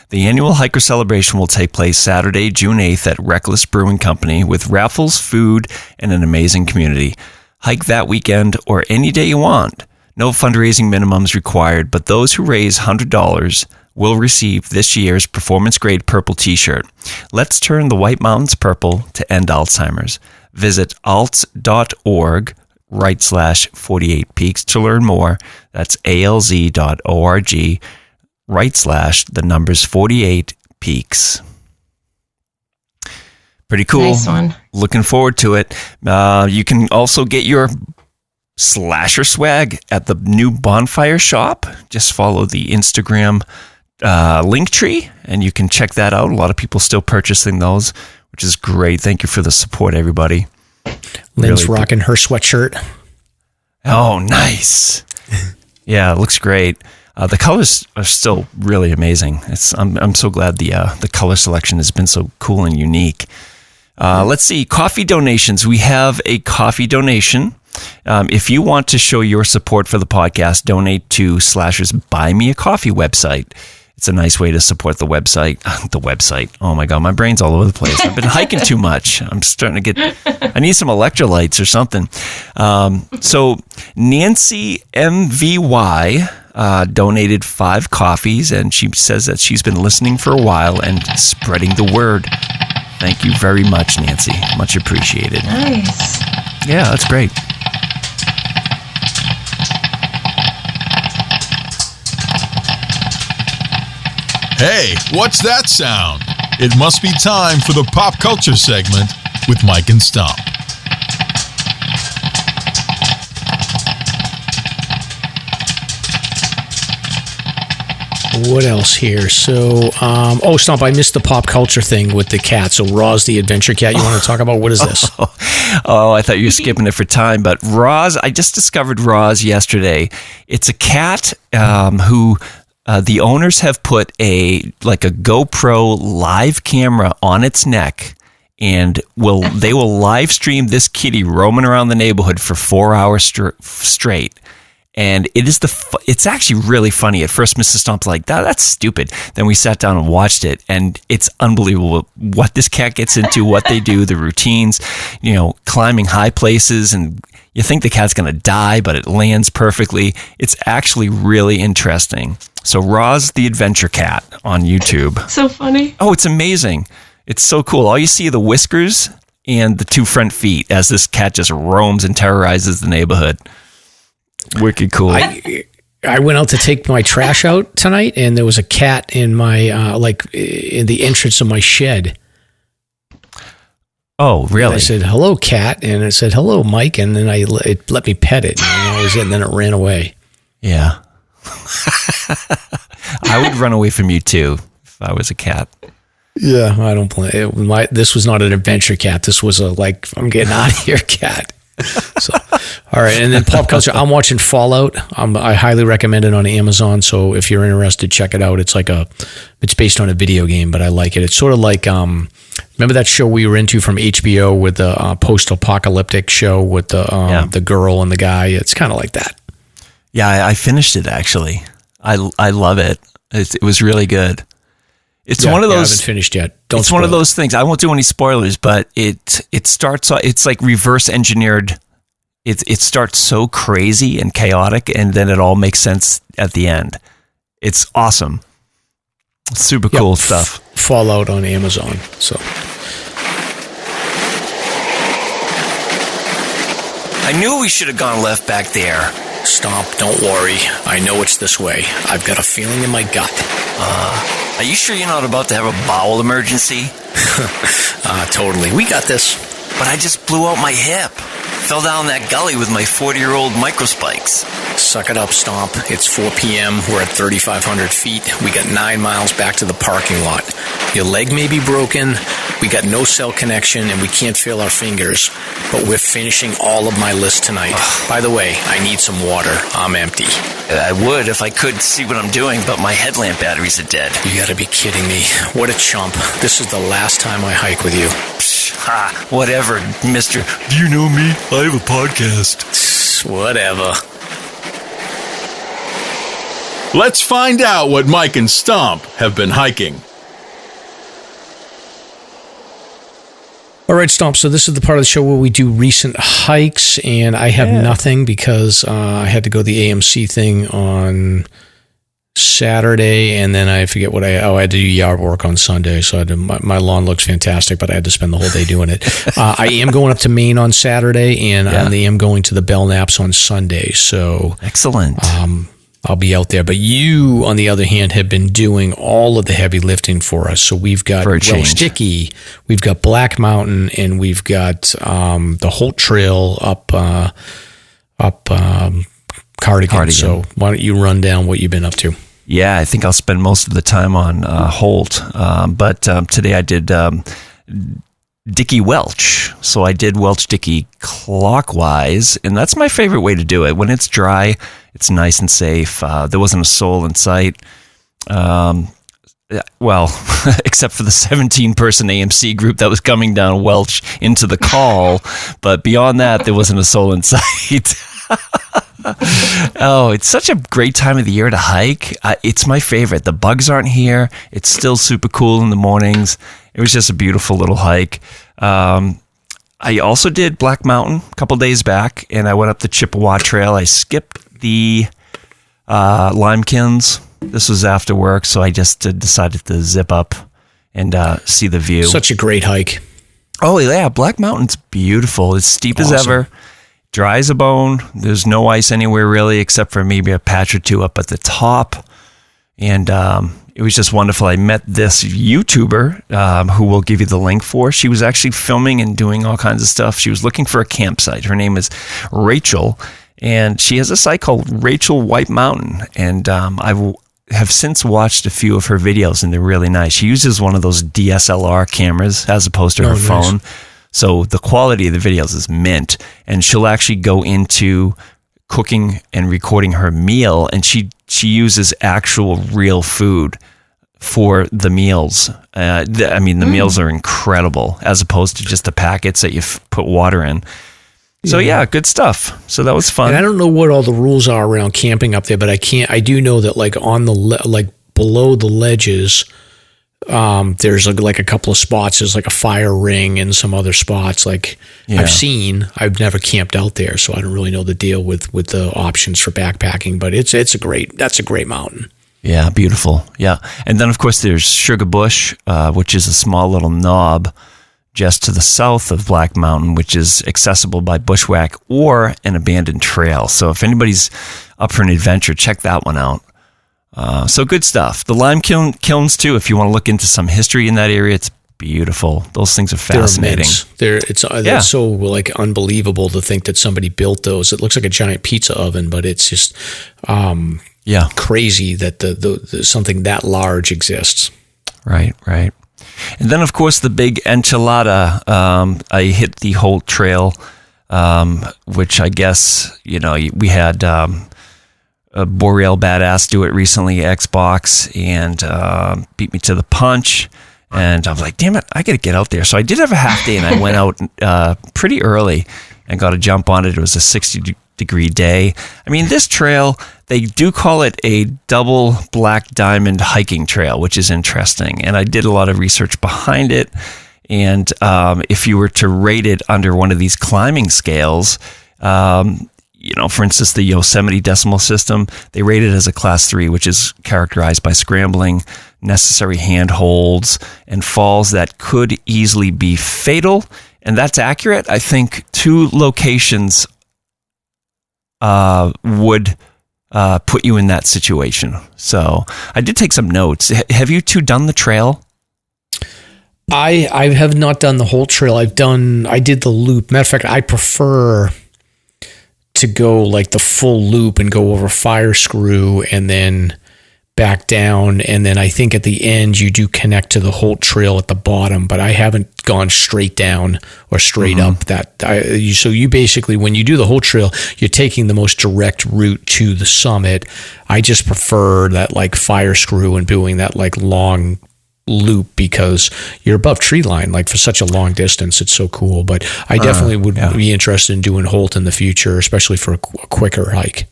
The annual hiker celebration will take place Saturday, June 8th at Reckless Brewing Company with raffles, food, and an amazing community. Hike that weekend or any day you want. No fundraising minimums required, but those who raise $100 will receive this year's Performance Grade Purple t-shirt. Let's turn the White Mountains purple to end Alzheimer's. Visit alts.org/48peaks to learn more. That's alz.org/48 peaks. Pretty cool. Nice one. Looking forward to it. You can also get your Slasher swag at the new Bonfire shop. Just follow the Instagram link tree and you can check that out. A lot of people still purchasing those, which is great. Thank you for the support, everybody. Lynn's rocking her sweatshirt. Oh, nice. Yeah, it looks great. The colors are still really amazing. I'm so glad the color selection has been so cool and unique. Let's see, coffee donations. We have a coffee donation. If you want to show your support for the podcast, donate to Slasher's Buy Me a Coffee website. It's a nice way to support the website. The website. Oh my God, my brain's all over the place. I've been hiking too much. I'm starting to I need some electrolytes or something. So Nancy MVY donated 5 coffees, and she says that she's been listening for a while and spreading the word. Thank you very much, Nancy. Much appreciated. Nice. Yeah, that's great. Hey, what's that sound? It must be time for the pop culture segment with Mike and Stomp. What else here? So, Stomp, I missed the pop culture thing with the cat. So, Roz the adventure cat, you want to talk about? What is this? I thought you were skipping it for time. But Roz, I just discovered Roz yesterday. It's a cat who the owners have put a GoPro live camera on its neck, and they will live stream this kitty roaming around the neighborhood for 4 hours straight. And it's actually really funny. At first, Mrs. Stomp's like, that's stupid. Then we sat down and watched it, and it's unbelievable what this cat gets into, what they do, the routines, climbing high places, and you think the cat's going to die, but it lands perfectly. It's actually really interesting. So Roz the Adventure Cat on YouTube. So funny. Oh, it's amazing. It's so cool. All you see are the whiskers and the 2 front feet as this cat just roams and terrorizes the neighborhood. Wicked cool. I went out to take my trash out tonight, and there was a cat in my in the entrance of my shed. Oh, really? And I said, "Hello, cat," and it said, "Hello, Mike," and then it let me pet it, and that was it. And then it ran away. Yeah, I would run away from you too if I was a cat. Yeah, I don't blame it. This was not an adventure cat. This was I'm getting out of here cat. So, all right, and then pop culture. I'm watching Fallout. I highly recommend it on Amazon. So if you're interested, check it out. It's it's based on a video game, but I like it. It's sort of like remember that show we were into from HBO with the post-apocalyptic show with the girl and the guy. It's kind of like that. Yeah, I finished it actually. I love it. It was really good. It's one of those. I haven't finished yet. It's one of those things. I won't do any spoilers, but it starts. It's like reverse engineered. It starts so crazy and chaotic, and then it all makes sense at the end. It's awesome. Super cool stuff. Fallout on Amazon. So I knew we should have gone left back there. Stomp, don't worry. I know it's this way. I've got a feeling in my gut. Are you sure you're not about to have a bowel emergency? Totally. We got this. But I just blew out my hip. Fell down that gully with my 40-year-old microspikes. Suck it up, Stomp. It's 4 p.m. We're at 3,500 feet. We got 9 miles back to the parking lot. Your leg may be broken. We got no cell connection, and we can't feel our fingers. But we're finishing all of my list tonight. By the way, I need some water. I'm empty. I would if I could see what I'm doing, but my headlamp batteries are dead. You gotta be kidding me. What a chump. This is the last time I hike with you. Whatever, mister. Do you know me? I have a podcast. Whatever. Let's find out what Mike and Stomp have been hiking. All right, Stomp. So this is the part of the show where we do recent hikes, and I have nothing because I had to go to the AMC thing on Saturday, and then I forget what I had to do yard work on Sunday, so my lawn looks fantastic, but I had to spend the whole day doing it. I am going up to Maine on Saturday, and I am going to the Belknaps on Sunday, so excellent. I'll be out there. But you, on the other hand, have been doing all of the heavy lifting for us. So we've got Welsh Dickey, we've got Black Mountain, and we've got the Holt Trail up Cardigan. So why don't you run down what you've been up to? Yeah, I think I'll spend most of the time on Holt. But today I did Dickey Welch. So I did Welch Dickey clockwise, and that's my favorite way to do it. When it's dry, it's nice and safe. There wasn't a soul in sight. Well, except for the 17-person AMC group that was coming down Welch into the call. But beyond that, there wasn't a soul in sight. Oh, it's such a great time of the year to hike. It's my favorite. The bugs aren't here. It's still super cool in the mornings. It was just a beautiful little hike. I also did Black Mountain a couple days back, and I went up the Chippewa Trail. I skipped the lime kilns. This was after work, so I just decided to zip up and see the view. Such a great hike. Oh, yeah. Black Mountain's beautiful. It's steep as ever. Dry as a bone. There's no ice anywhere really, except for maybe a patch or two up at the top. And it was just wonderful. I met this YouTuber who we'll give you the link for. She was actually filming and doing all kinds of stuff. She was looking for a campsite. Her name is Rachel, and she has a site called Rachel White Mountain. And I have since watched a few of her videos, and they're really nice. She uses one of those DSLR cameras as opposed to her phone. So the quality of the videos is mint, and she'll actually go into cooking and recording her meal, and she uses actual real food for the meals. The meals are incredible as opposed to just the packets that you put water in. So yeah, good stuff. So that was fun. And I don't know what all the rules are around camping up there, but I do know that like on the below the ledges, there's like a couple of spots. There's like a fire ring and some other spots. I've never camped out there, so I don't really know the deal with the options for backpacking. But that's a great mountain. Yeah, beautiful. Yeah, and then of course there's Sugar Bush, which is a small little knob just to the south of Black Mountain, which is accessible by bushwhack or an abandoned trail. So if anybody's up for an adventure, check that one out. So good stuff. The lime kilns too. If you want to look into some history in that area, it's beautiful. Those things are fascinating. They're so like unbelievable to think that somebody built those. It looks like a giant pizza oven, but it's just crazy that the something that large exists. Right. And then of course the big enchilada. I hit the Holt Trail, which I guess we had. Boreal Badass do it recently, Xbox, and beat me to the punch. And I was like, damn it, I got to get out there. So I did have a half day, and I went out pretty early and got a jump on it. It was a 60-degree day. I mean, this trail, they do call it a double black diamond hiking trail, which is interesting. And I did a lot of research behind it. And if you were to rate it under one of these climbing scales, for instance, the Yosemite decimal system, they rate it as a class 3, which is characterized by scrambling, necessary handholds, and falls that could easily be fatal. And that's accurate. I think 2 locations would put you in that situation. So I did take some notes. Have you 2 done the trail? I have not done the whole trail. I did the loop. Matter of fact, I prefer to go like the full loop and go over Fire Screw and then back down. And then I think at the end you do connect to the Holt Trail at the bottom, but I haven't gone straight down or straight up so you basically, when you do the Holt Trail, you're taking the most direct route to the summit. I just prefer that like Fire Screw and doing that like long loop because you're above tree line like for such a long distance. It's so cool. But I definitely would be interested in doing Holt in the future, especially for a quicker hike.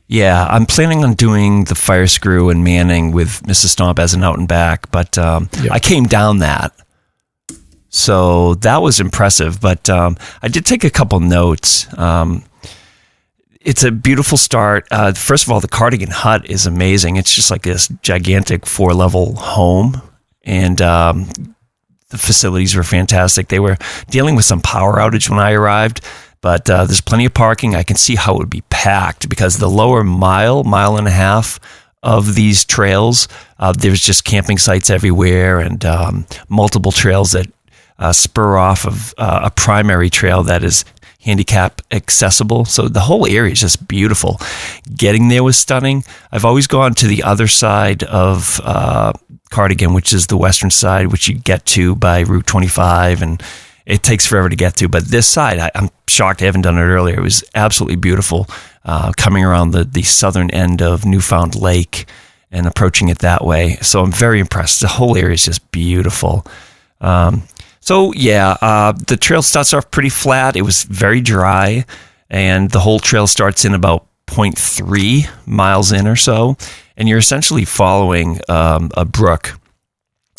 Yeah, I'm planning on doing the Fire Screw and Manning with Mrs. Stomp as an out and back, but I came down that. So that was impressive, but I did take a couple notes. It's a beautiful start. First of all, the Cardigan hut is amazing. It's just like this gigantic 4-level home, and the facilities were fantastic. They were dealing with some power outage when I arrived, but there's plenty of parking. I can see how it would be packed because the lower mile and a half of these trails, there's just camping sites everywhere and multiple trails that spur off of a primary trail that is handicap accessible. So the whole area is just beautiful. Getting there was stunning. I've always gone to the other side of Cardigan, which is the western side, which you get to by Route 25, and it takes forever to get to. But this side, I'm shocked I haven't done it earlier. It was absolutely beautiful coming around the southern end of Newfound Lake and approaching it that way. So I'm very impressed. The whole area is just beautiful. The trail starts off pretty flat. It was very dry, and the Holt Trail starts in about 0.3 miles in or so, and you're essentially following a brook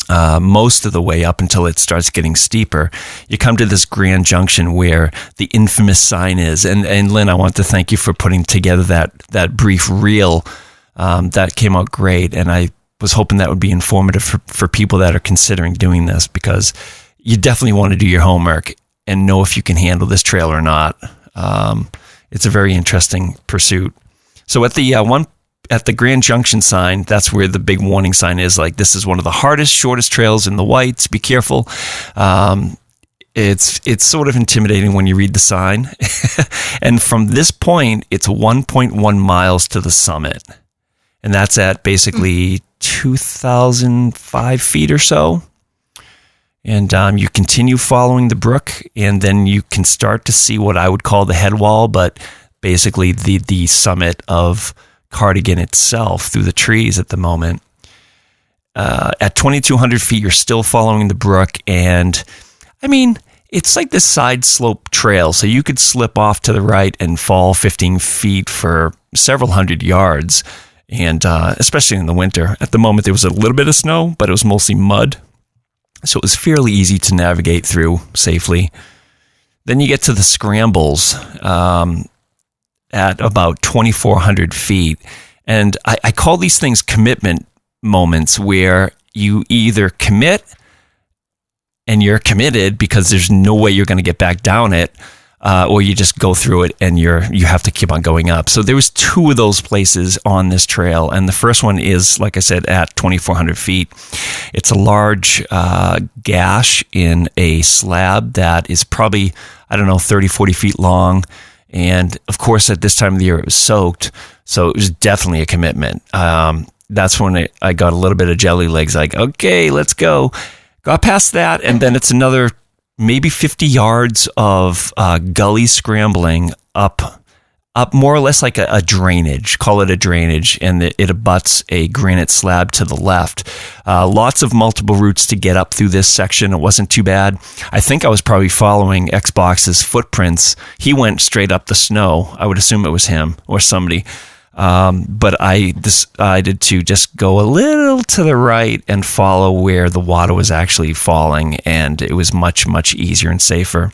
most of the way up until it starts getting steeper. You come to this grand junction where the infamous sign is, and Lynn, I want to thank you for putting together that brief reel. That came out great, and I was hoping that would be informative for people that are considering doing this, because you definitely want to do your homework and know if you can handle this trail or not. It's a very interesting pursuit. So at the Grand Junction sign, that's where the big warning sign is, like, this is one of the hardest, shortest trails in the Whites. Be careful. It's sort of intimidating when you read the sign. And from this point, it's 1.1 miles to the summit. And that's at basically 2,005 feet or so. And you continue following the brook, and then you can start to see what I would call the head wall, but basically the summit of Cardigan itself through the trees at the moment. At 2,200 feet, you're still following the brook, and I mean, it's like this side slope trail, so you could slip off to the right and fall 15 feet for several hundred yards, and especially in the winter. At the moment, there was a little bit of snow, but it was mostly mud. So it was fairly easy to navigate through safely. Then you get to the scrambles at about 2,400 feet. And I call these things commitment moments, where you either commit and you're committed because there's no way you're going to get back down it, or you just go through it and you have to keep on going up. So there was 2 of those places on this trail, and the first one is, like I said, at 2,400 feet. It's a large gash in a slab that is probably, 30, 40 feet long, and of course at this time of the year it was soaked, so it was definitely a commitment. That's when I got a little bit of jelly legs, like, okay, let's go. Got past that, and then it's another maybe 50 yards of gully scrambling up more or less like a drainage, call it a drainage, and it abuts a granite slab to the left. Lots of multiple routes to get up through this section. It wasn't too bad. I think I was probably following Xbox's footprints. He went straight up the snow. I would assume it was him or somebody. But I decided to just go a little to the right and follow where the water was actually falling, and it was much, much easier and safer.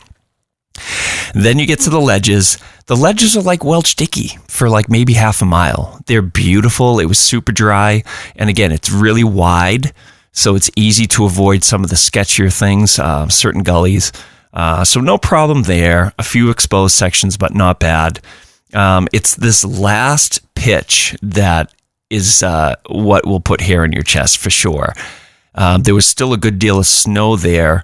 Then you get to the ledges. The ledges are like Welch Dickey for like maybe half a mile. They're beautiful. It was super dry. And again, it's really wide, so it's easy to avoid some of the sketchier things, certain gullies. So no problem there. A few exposed sections, but not bad. It's this last pitch that is what will put hair in your chest for sure. There was still a good deal of snow there.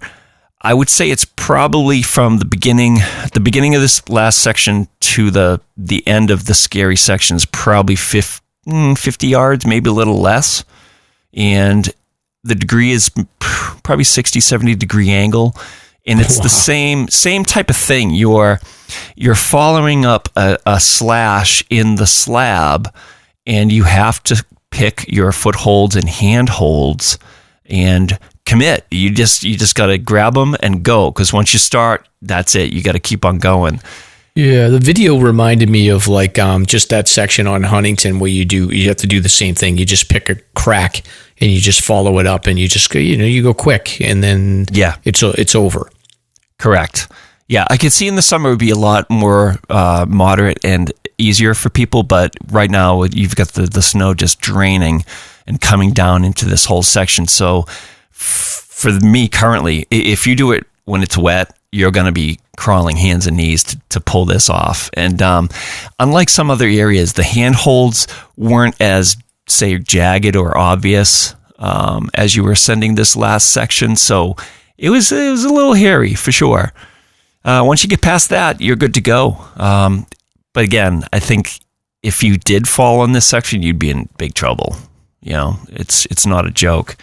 I would say it's probably from the beginning of this last section to the end of the scary sections, probably 50 yards, maybe a little less. And the degree is probably 60, 70 degree angle. And it's the same type of thing. You're following up a slash in the slab, and you have to pick your footholds and handholds and commit. You just got to grab them and go, because once you start, that's it. You got to keep on going. Yeah, the video reminded me of like just that section on Huntington where you have to do the same thing. You just pick a crack and you just follow it up, and you just you go quick, and then it's over. Correct. Yeah, I could see in the summer it would be a lot more moderate, and easier for people, but right now you've got the snow just draining and coming down into this whole section. So for me currently, if you do it when it's wet, you're going to be crawling hands and knees to pull this off. And unlike some other areas, the handholds weren't as, say, jagged or obvious as you were ascending this last section. So it was a little hairy for sure. Once you get past that, you're good to go. But again, I think if you did fall on this section, you'd be in big trouble. You know, it's not a joke.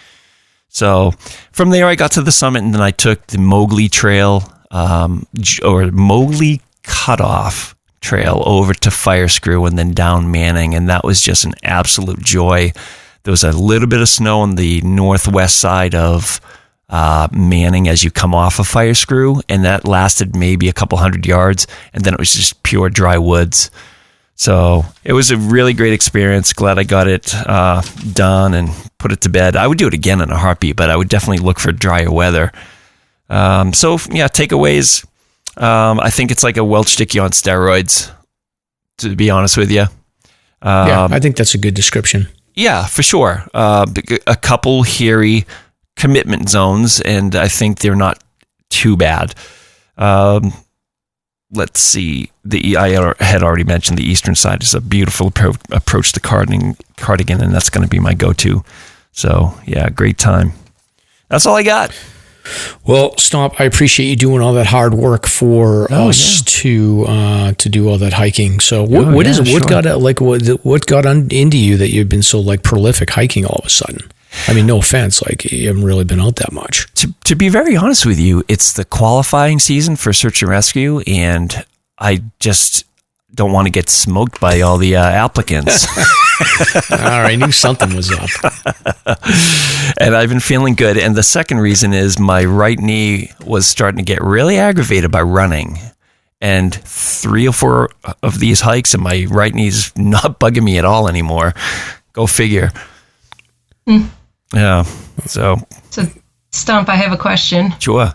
So from there, I got to the summit, and then I took the Mowgli Trail, or Mowgli Cutoff Trail over to Fire Screw and then down Manning, and that was just an absolute joy. There was a little bit of snow on the northwest side of Manning as you come off of Fire Screw, and that lasted maybe a couple 100 yards, and then it was just pure dry woods. So it was a really great experience. Glad I got it done and put it to bed. I would do it again in a heartbeat, but I would definitely look for drier weather. So yeah, takeaways. I think it's like a Welch Dickey on steroids, to be honest with you. Yeah, I think that's a good description. Yeah, for sure. A couple hairy commitment zones, and I think they're not too bad. Let's see. I had already mentioned the eastern side is a beautiful approach to Cardigan, and that's going to be my go-to. So, yeah, great time. That's all I got. Well, Stomp, I appreciate you doing all that hard work for us to do all that hiking. So, what got into you that you've been so like prolific hiking all of a sudden? I mean, no offense, like you haven't really been out that much. To be very honest with you, it's the qualifying season for search and rescue, and I just don't want to get smoked by all the applicants. All right, I knew something was up. And I've been feeling good. And the second reason is my right knee was starting to get really aggravated by running. And 3 or 4 of these hikes, and my right knee's not bugging me at all anymore. Go figure. Yeah. So, Stomp, I have a question. Sure.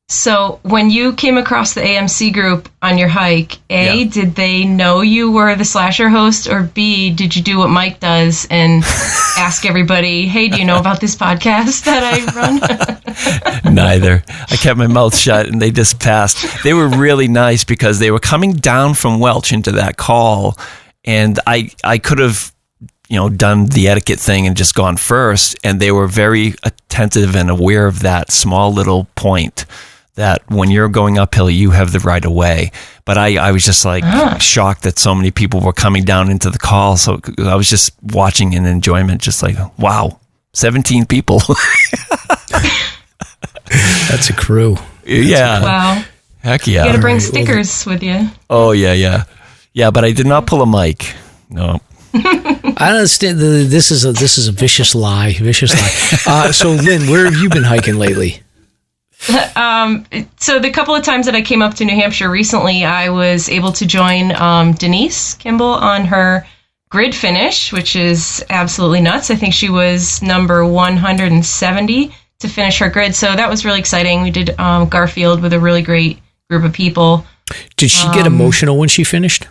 So when you came across the AMC group on your hike, A, did they know you were the Slasher host, or B, did you do what Mike does and ask everybody, hey, do you know about this podcast that I run? Neither. I kept my mouth shut, and they just passed. They were really nice because they were coming down from Welch into that call, and I could have done the etiquette thing and just gone first, and they were very attentive and aware of that small little point that when you're going uphill, you have the right of way. But I was just like shocked that so many people were coming down into the call. So I was just watching in enjoyment, just like, wow, 17 people. That's a crew. Yeah. Wow. Heck yeah. You got to bring stickers with you. Oh, yeah. Yeah, but I did not pull a mic. No. I understand. This is a vicious lie. So, Lynn, where have you been hiking lately? So the couple of times that I came up to New Hampshire recently, I was able to join Denise Kimball on her grid finish, which is absolutely nuts. I think she was number 170 to finish her grid. So that was really exciting. We did Garfield with a really great group of people. Did she get emotional when she finished?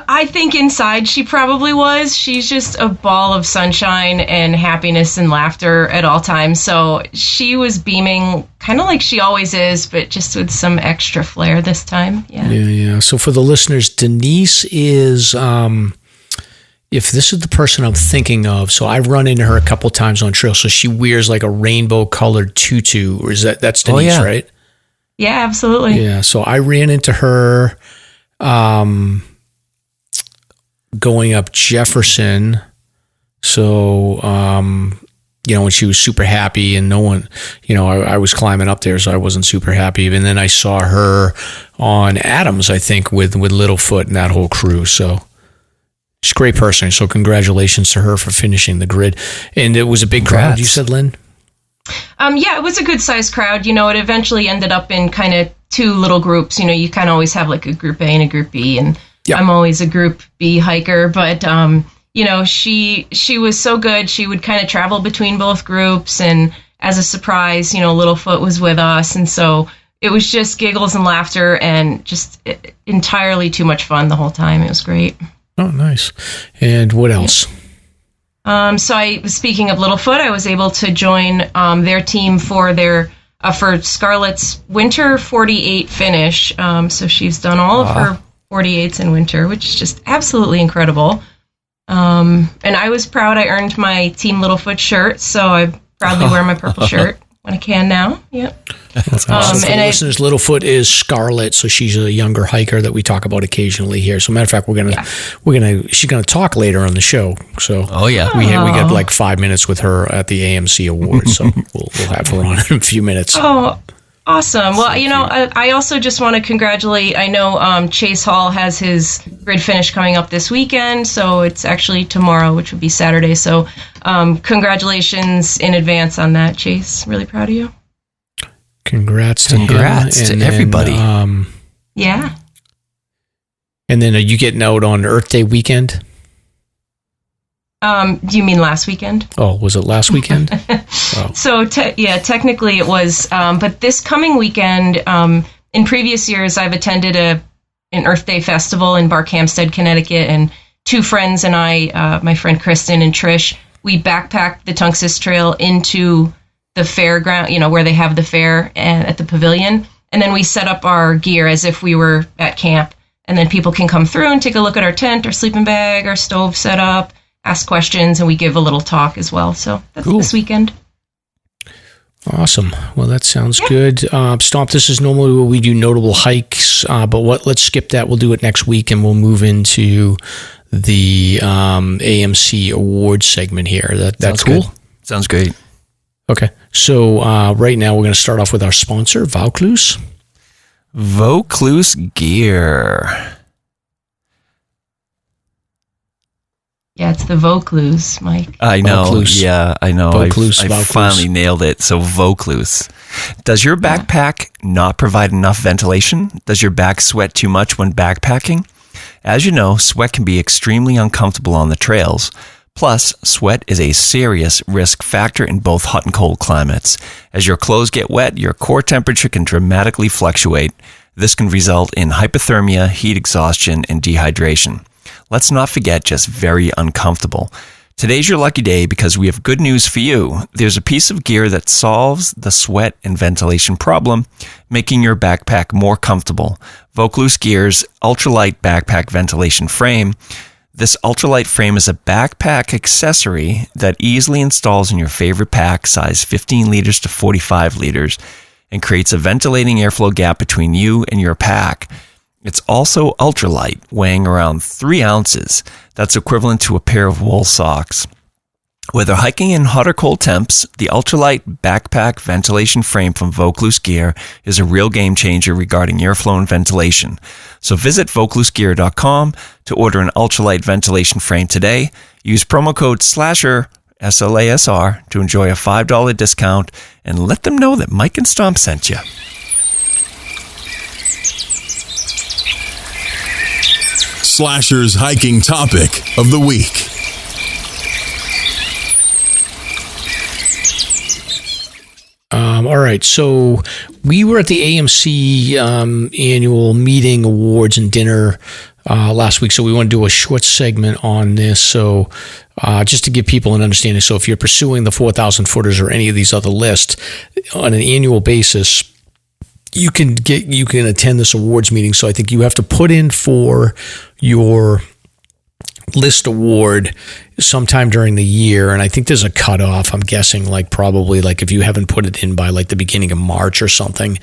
I think inside she probably was. She's just a ball of sunshine and happiness and laughter at all times. So she was beaming, kind of like she always is, but just with some extra flair this time. Yeah. So for the listeners, Denise is, if this is the person I'm thinking of, so I've run into her a couple times on trail. So she wears like a rainbow colored tutu, or that's Denise, right? Yeah, absolutely. Yeah. So I ran into her going up Jefferson. So, when she was super happy and no one, I was climbing up there, so I wasn't super happy. And then I saw her on Adams, I think, with Littlefoot and that whole crew. So she's a great person. So congratulations to her for finishing the grid. And it was a big crowd, you said, Lynn? Yeah, it was a good sized crowd. It eventually ended up in kind of 2 little groups. You kind of always have like a group A and a group B, and I'm always a group B hiker. But she was so good. She would kind of travel between both groups, and as a surprise, Littlefoot was with us, and so it was just giggles and laughter and just entirely too much fun the whole time. It was great. Oh, nice. And what else? So speaking of Littlefoot, I was able to join their team for for Scarlett's winter 48 finish. So she's done all of her 48s in winter, which is just absolutely incredible. And I was proud. I earned my Team Littlefoot shirt, so I proudly wear my purple shirt when I can now. Yep. That's awesome. For listeners, Littlefoot is Scarlett, so she's a younger hiker that we talk about occasionally here. So, matter of fact, she's gonna talk later on the show. So, we got like 5 minutes with her at the AMC Awards, so we'll have her on in a few minutes. Oh, awesome. Well, I also just want to congratulate. I know Chase Hall has his grid finish coming up this weekend, so it's actually tomorrow, which would be Saturday. So, congratulations in advance on that, Chase. Really proud of you. Congrats to everybody. Yeah. And then are you getting out on Earth Day weekend? Do you mean last weekend? Oh, was it last weekend? Oh. So, technically it was. But this coming weekend, in previous years, I've attended an Earth Day festival in Barkhamsted, Connecticut, and two friends and I, my friend Kristen and Trish, we backpacked the Tunxus Trail into the fairground, where they have the fair at the pavilion. And then we set up our gear as if we were at camp. And then people can come through and take a look at our tent, our sleeping bag, our stove set up, ask questions, and we give a little talk as well. So that's cool. This weekend. Awesome. Well, that sounds good. Stomp, this is normally where we do notable hikes, but let's skip that. We'll do it next week, and we'll move into the AMC Awards segment here. That's cool? Good. Sounds great. Okay. So right now we're going to start off with our sponsor, Vaucluse. Vaucluse Gear. Yeah, it's the Vaucluse, Mike. I know. Vaucluse. Yeah, I know. Vaucluse, I finally nailed it. So Vaucluse. Does your backpack not provide enough ventilation? Does your back sweat too much when backpacking? As you know, sweat can be extremely uncomfortable on the trails. Plus, sweat is a serious risk factor in both hot and cold climates. As your clothes get wet, your core temperature can dramatically fluctuate. This can result in hypothermia, heat exhaustion, and dehydration. Let's not forget just very uncomfortable. Today's your lucky day because we have good news for you. There's a piece of gear that solves the sweat and ventilation problem, making your backpack more comfortable. Vaucluse Gear's ultralight backpack ventilation frame. This ultralight frame is a backpack accessory that easily installs in your favorite pack, size 15 liters to 45 liters, and creates a ventilating airflow gap between you and your pack. It's also ultralight, weighing around 3 ounces. That's equivalent to a pair of wool socks. Whether hiking in hot or cold temps, the ultralight backpack ventilation frame from Vaucluse Gear is a real game changer regarding airflow and ventilation. So visit VaucluseGear.com to order an ultralight ventilation frame today. Use promo code SLASHER, SLASR, to enjoy a $5 discount and let them know that Mike and Stomp sent you. Slasher's hiking topic of the week. All right, so we were at the AMC annual meeting, awards, and dinner last week, so we want to do a short segment on this. So just to give people an understanding, so if you're pursuing the 4,000 footers or any of these other lists on an annual basis, you can attend this awards meeting. So I think you have to put in for your list award sometime during the year, and I think there's a cutoff. I'm guessing probably if you haven't put it in by the beginning of March or something,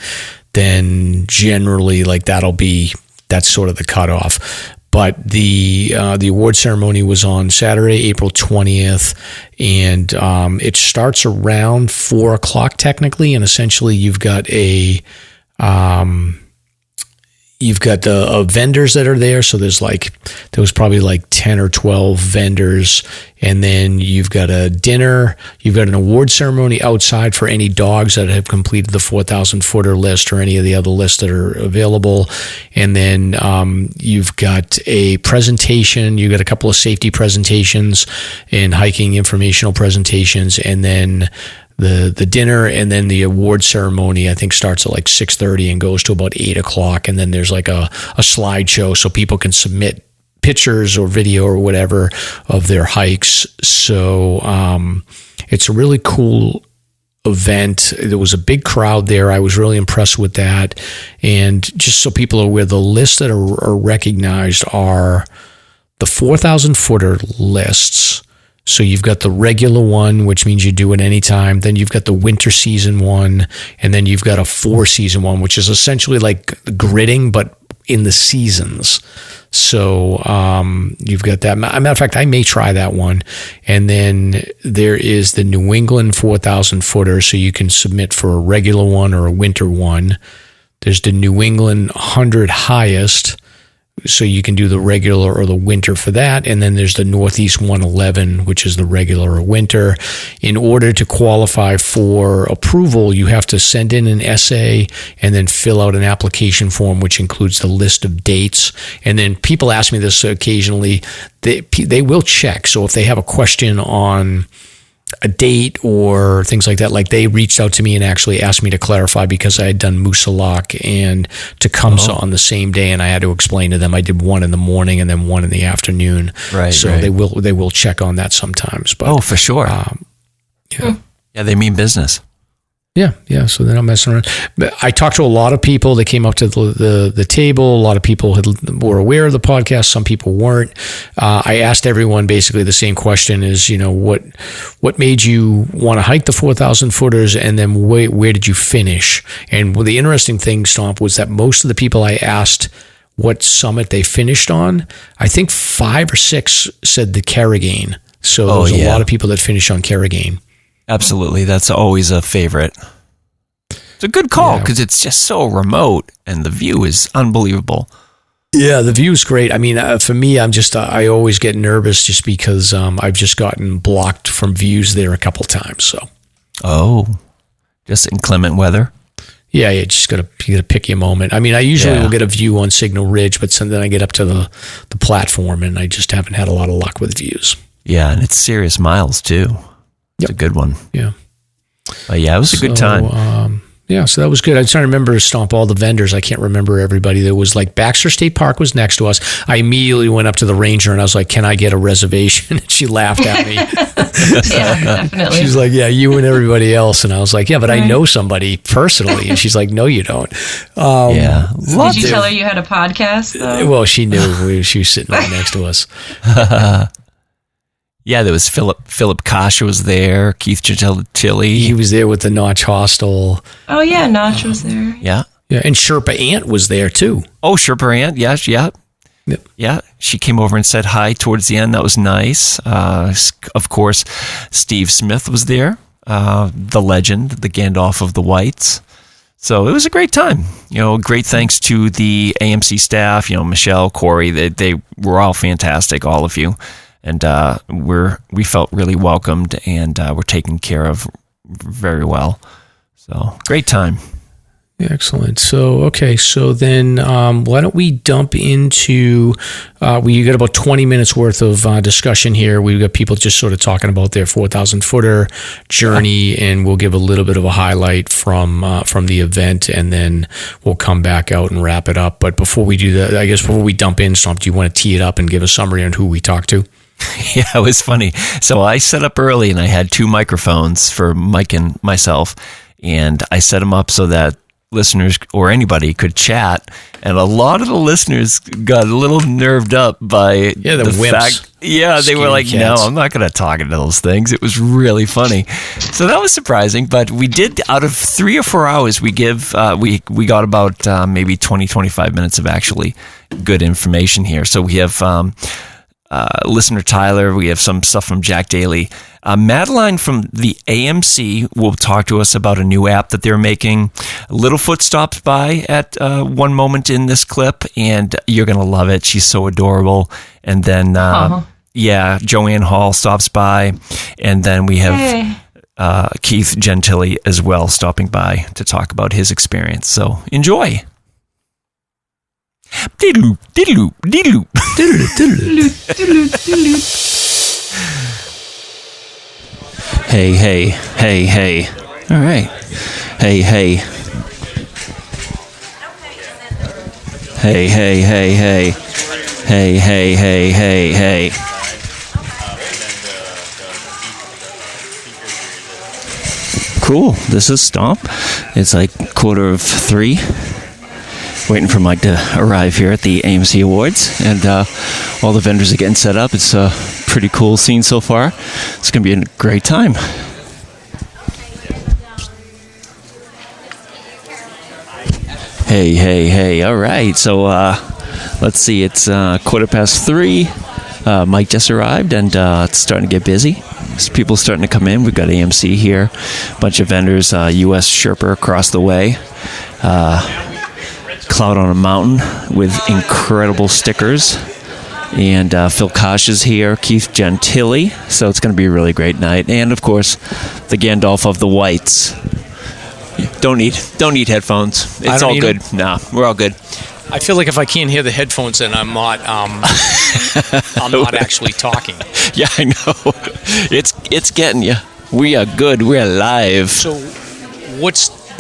then generally that's sort of the cutoff. But the award ceremony was on Saturday, April 20th, and it starts around 4 o'clock technically, and essentially you've got the vendors that are there. So there was probably 10 or 12 vendors. And then you've got a dinner, you've got an award ceremony outside for any dogs that have completed the 4,000 footer list or any of the other lists that are available. And then you've got a presentation, you've got a couple of safety presentations and hiking informational presentations. And then the dinner, and then the award ceremony, I think, starts at like 6:30 and goes to about 8 o'clock. And then there's like a slideshow so people can submit pictures or video or whatever of their hikes. So it's a really cool event. There was a big crowd there. I was really impressed with that. And just so people are aware, the lists that are recognized are the 4,000 footer lists. So you've got the regular one, which means you do it anytime. Then you've got the winter season one, and then you've got a 4-season one, which is essentially like gridding, but in the seasons. So you've got that. Matter of fact, I may try that one. And then there is the New England 4,000 footer, so you can submit for a regular one or a winter one. There's the New England 100 highest, so you can do the regular or the winter for that. And then there's the Northeast 111, which is the regular or winter. In order to qualify for approval, you have to send in an essay and then fill out an application form, which includes the list of dates. And then people ask me this occasionally. They will check. So if they have a question on a date or things like that, like they reached out to me and actually asked me to clarify because I had done Moosilauke and Tecumseh on the same day, and I had to explain to them I did one in the morning and then one in the afternoon. Right. So right. they will check on that sometimes. But for sure. Yeah, they mean business. Yeah. So they're not messing around. But I talked to a lot of people that came up to the table. A lot of people were aware of the podcast. Some people weren't. I asked everyone basically the same question: is what made you want to hike the 4,000 footers, and then where did you finish? And the interesting thing, Stomp, was that most of the people I asked what summit they finished on, I think 5 or 6 said the Carrigain. So there was a lot of people that finished on Carrigain. Absolutely. That's always a favorite. It's a good call because it's just so remote and the view is unbelievable. Yeah, the view is great. I mean, for me, I always get nervous just because I've just gotten blocked from views there a couple times. So. Oh, just inclement weather? Yeah, you gotta pick your moment. I mean, I usually will get a view on Signal Ridge, but then I get up to the platform and I just haven't had a lot of luck with views. Yeah, and it's serious miles too. It's a good one. Yeah. It was a good time. So that was good. I'm trying to remember, Stomp, all the vendors. I can't remember everybody. There was like Baxter State Park was next to us. I immediately went up to the ranger and I was like, "Can I get a reservation?" And she laughed at me. Yeah, definitely. She's like, "Yeah, you and everybody else." And I was like, "Yeah, but I know somebody personally." And she's like, "No, you don't." Did you tell her you had a podcast, though? Well, she knew. She was sitting right next to us. Yeah, there was Philip Kasha was there, Keith Gentili. He was there with the Notch Hostel. Oh, yeah, Notch was there. Yeah. Yeah, and Sherpa Ant was there, too. Oh, Sherpa Ant, yeah. Yep. Yeah, she came over and said hi towards the end. That was nice. Of course, Steve Smith was there, the legend, the Gandalf of the Whites. So it was a great time. Great thanks to the AMC staff, Michelle, Corey. They were all fantastic, all of you. And we felt really welcomed and we're taken care of very well. So great time. Excellent. So then why don't we dump into, we got about 20 minutes worth of discussion here. We've got people just sort of talking about their 4,000 footer journey, and we'll give a little bit of a highlight from the event, and then we'll come back out and wrap it up. But before we do that, I guess before we dump in, Stomp, do you want to tee it up and give a summary on who we talked to? Yeah, it was funny. So I set up early and I had 2 microphones for Mike and myself, and I set them up so that listeners or anybody could chat, and a lot of the listeners got a little nerved up by the wimps. fact. Yeah, they were like, cats. "No, I'm not going to talk into those things." It was really funny. So that was surprising, but we did, out of 3 or 4 hours, we got about maybe 20, 25 minutes of actually good information here. So we have listener Tyler, we have some stuff from Jack Daly. Madeline from the AMC will talk to us about a new app that they're making. Littlefoot stops by at one moment in this clip, and you're going to love it. She's so adorable. And then, Joanne Hall stops by, and then we have Keith Gentili as well stopping by to talk about his experience. So enjoy. Diddle-loop, diddle-loop, diddle-loop. Hey, hey, hey, hey. All right. Hey, hey. Hey, hey, hey, hey. Hey, hey, hey, hey, hey. Cool. This is Stomp. It's like 3:15. Waiting for Mike to arrive here at the AMC Awards, and all the vendors are getting set up. It's a pretty cool scene so far. It's going to be a great time. Hey, hey, hey. All right. So let's see. It's 3:15. Mike just arrived, and it's starting to get busy. There's people starting to come in. We've got AMC here, a bunch of vendors, U.S. Sherpa across the way, Cloud on a Mountain with incredible stickers, and Phil Kosh is here, Keith Gentili, so it's going to be a really great night, and of course, the Gandalf of the Whites. Don't need headphones. It's all good. Nah, we're all good. I feel like if I can't hear the headphones, then I'm not actually talking. Yeah, I know. It's getting you. We are good. We're live. So,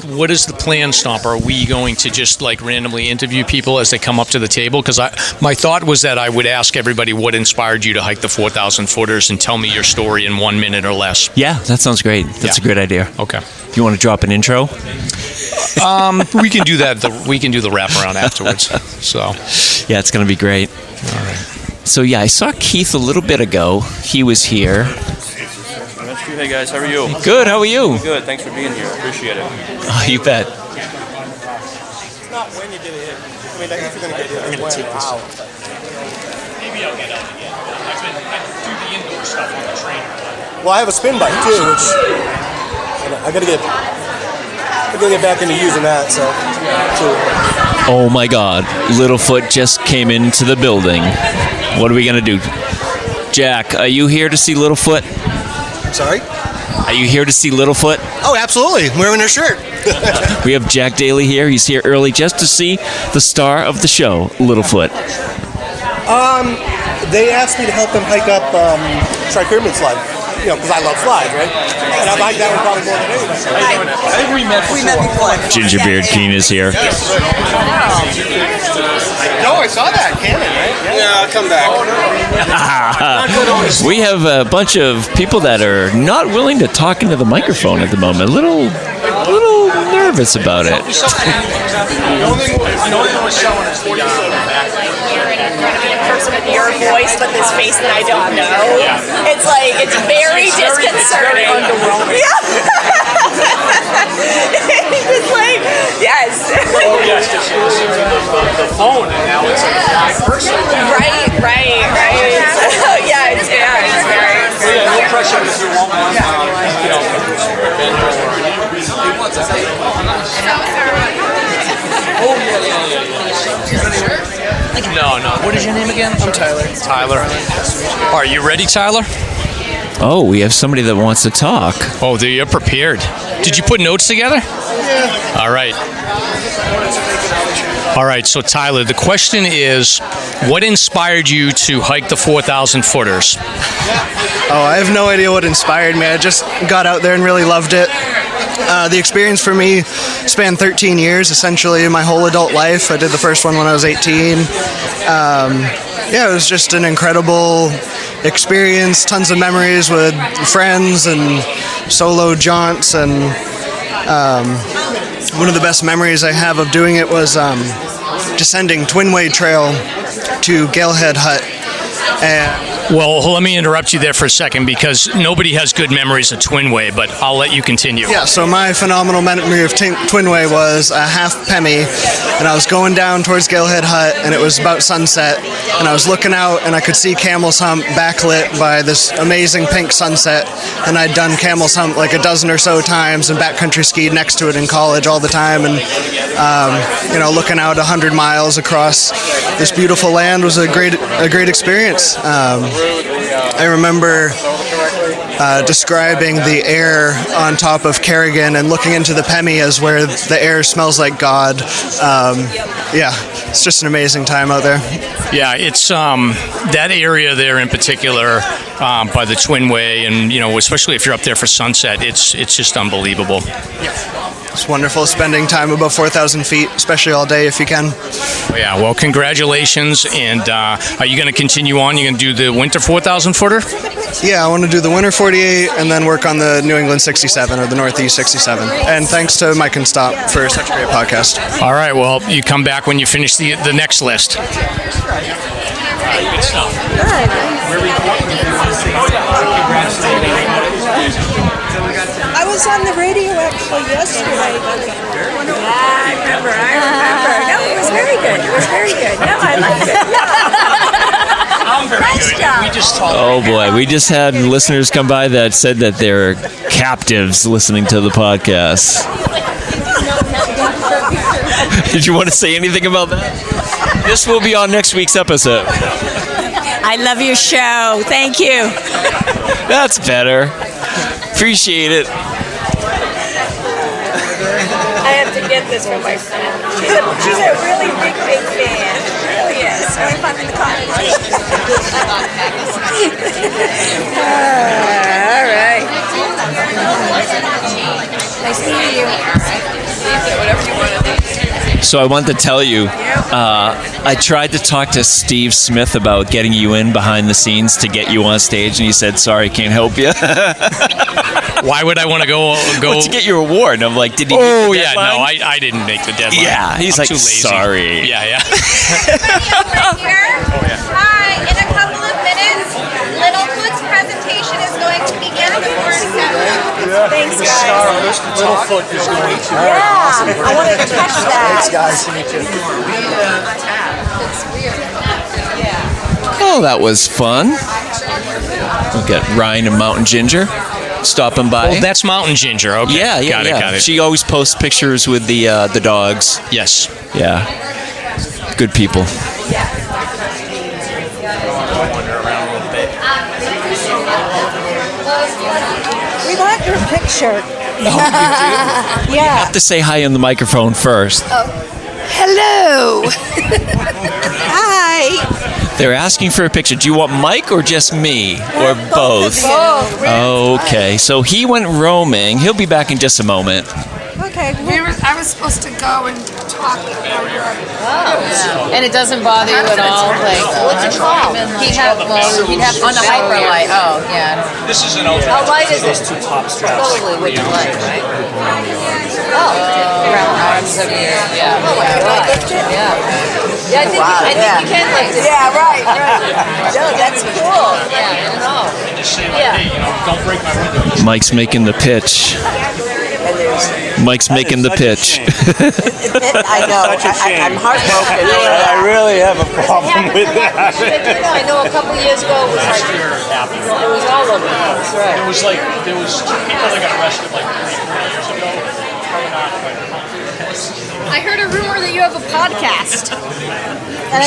what is the plan, Stomp? Are we going to just like randomly interview people as they come up to the table? Because my thought was that I would ask everybody what inspired you to hike the 4,000 footers and tell me your story in 1 minute or less. Yeah, that sounds great. That's a good idea. Okay. You want to drop an intro? We can do that. We can do the wraparound afterwards. So, yeah, it's going to be great. All right. So yeah, I saw Keith a little bit ago. He was here. Hey guys, how are you? Good. How are you? Good. Thanks for being here. Appreciate it. Oh, you bet. It's not when you get it. I mean, if you're going to get it, I'm going to take this. Maybe I'll get out again. I do the indoor stuff on the trainer. Well, I have a spin bike too, which I got to get back into using that. So. Oh my God! Littlefoot just came into the building. What are we gonna do? Jack, are you here to see Littlefoot? Sorry? Are you here to see Littlefoot? Oh, absolutely. I'm wearing her shirt. We have Jack Daly here. He's here early just to see the star of the show, Littlefoot. They asked me to help them hike up Tri-Pyramid Slide. You know, because I love slides, right? And I've hiked that one probably more than anybody. I think we met before. Gingerbeard Keen is here. No, I saw that. Cannon, right? Yeah, I'll come back. We have a bunch of people that are not willing to talk into the microphone at the moment. A little nervous about it. With your voice, but this face that I don't know. It's like, it's very disconcerting. Yeah. It's just like, yes. Oh, yes, just the phone, and now it's a live person. Right. Yeah, it's very. No pressure if you want one. No. What is your name again? I'm Tyler. Tyler. Are you ready, Tyler? Oh, we have somebody that wants to talk. Oh, you're prepared. Did you put notes together? Yeah. All right, so Tyler, the question is, what inspired you to hike the 4,000 footers? Oh, I have no idea what inspired me. I just got out there and really loved it. The experience for me spanned 13 years, essentially my whole adult life. I did the first one when I was 18. It was just an incredible experience, tons of memories with friends and solo jaunts, and one of the best memories I have of doing it was descending Twinway Trail to Galehead Hut. Well, let me interrupt you there for a second, because nobody has good memories of Twinway, but I'll let you continue. Yeah, so my phenomenal memory of Twinway was a half Pemi, and I was going down towards Galehead Hut, and it was about sunset, and I was looking out, and I could see Camel's Hump backlit by this amazing pink sunset, and I'd done Camel's Hump like a dozen or so times and backcountry skied next to it in college all the time, and looking out 100 miles across this beautiful land was a great experience. I remember describing the air on top of Cardigan and looking into the Pemi as where the air smells like God. It's just an amazing time out there. Yeah, it's that area there in particular by the Twin Way, and especially if you're up there for sunset, it's just unbelievable. It's wonderful spending time above 4,000 feet, especially all day if you can. Yeah, well, congratulations. And are you going to continue on? You're going to do the winter 4,000 footer? Yeah, I want to do the winter 48 and then work on the New England 67 or the Northeast 67. And thanks to Mike and Stomp for such a great podcast. All right, well, you come back when you finish the next list. Good stuff. I was on the radio actually yesterday. Yeah, I remember. No, it was very good. No, I liked it. Nice job. Oh boy, we just had listeners come by that said that they're captives listening to the podcast. Did you want to say anything about that? This will be on next week's episode. I love your show. Thank you. That's better. Appreciate it. I have to get this from my friend. She's a really big fan. She really is. So if I'm in the car. All right. Nice to meet you. Whatever you want to do. So I wanted to tell you, I tried to talk to Steve Smith about getting you in behind the scenes to get you on stage, and he said, "Sorry, can't help you." Why would I want to go? Well, to get your award. And I'm like, did he? Oh yeah, no, I didn't make the deadline. Yeah, he's I'm like, too lazy. Sorry. Yeah. Hi, in a couple of minutes, Littlefoot's presentation is going to begin before 7. Thanks, guys. Littlefoot is going to. Yeah, I wanted to catch that. Thanks, guys. To meet you. Oh, that was fun. We've got Ryan and Mountain Ginger stopping by. Oh, that's Mountain Ginger. Okay. Yeah. Got it. She always posts pictures with the dogs. Yes. Yeah. Good people. We want your picture. Oh, you do? Yeah. You have to say hi on the microphone first. Hello. Hi. They're asking for a picture. Do you want Mike or just me? Or both? Both. Okay, so he went roaming. He'll be back in just a moment. Okay. I was supposed to go and talk. And it doesn't bother you at all? Like, what's it called? He'd have on the hyperlight. Oh, yeah. This is an ultra. How light is it? Those two top straps. Totally with the light, right? Oh, around the arms of your, yeah. Oh my God. Yeah, I think you can lift it. Yeah, right. No, that's cool. Yeah, I don't know. Just say like, hey, don't break my window. Mike's making the pitch. Mike's making the pitch. I know. I'm heartbroken. I really have a problem with that. I know a couple years ago it was all over the place, right? There was two people that got arrested like 3 years ago. I heard a rumor that you have a podcast. And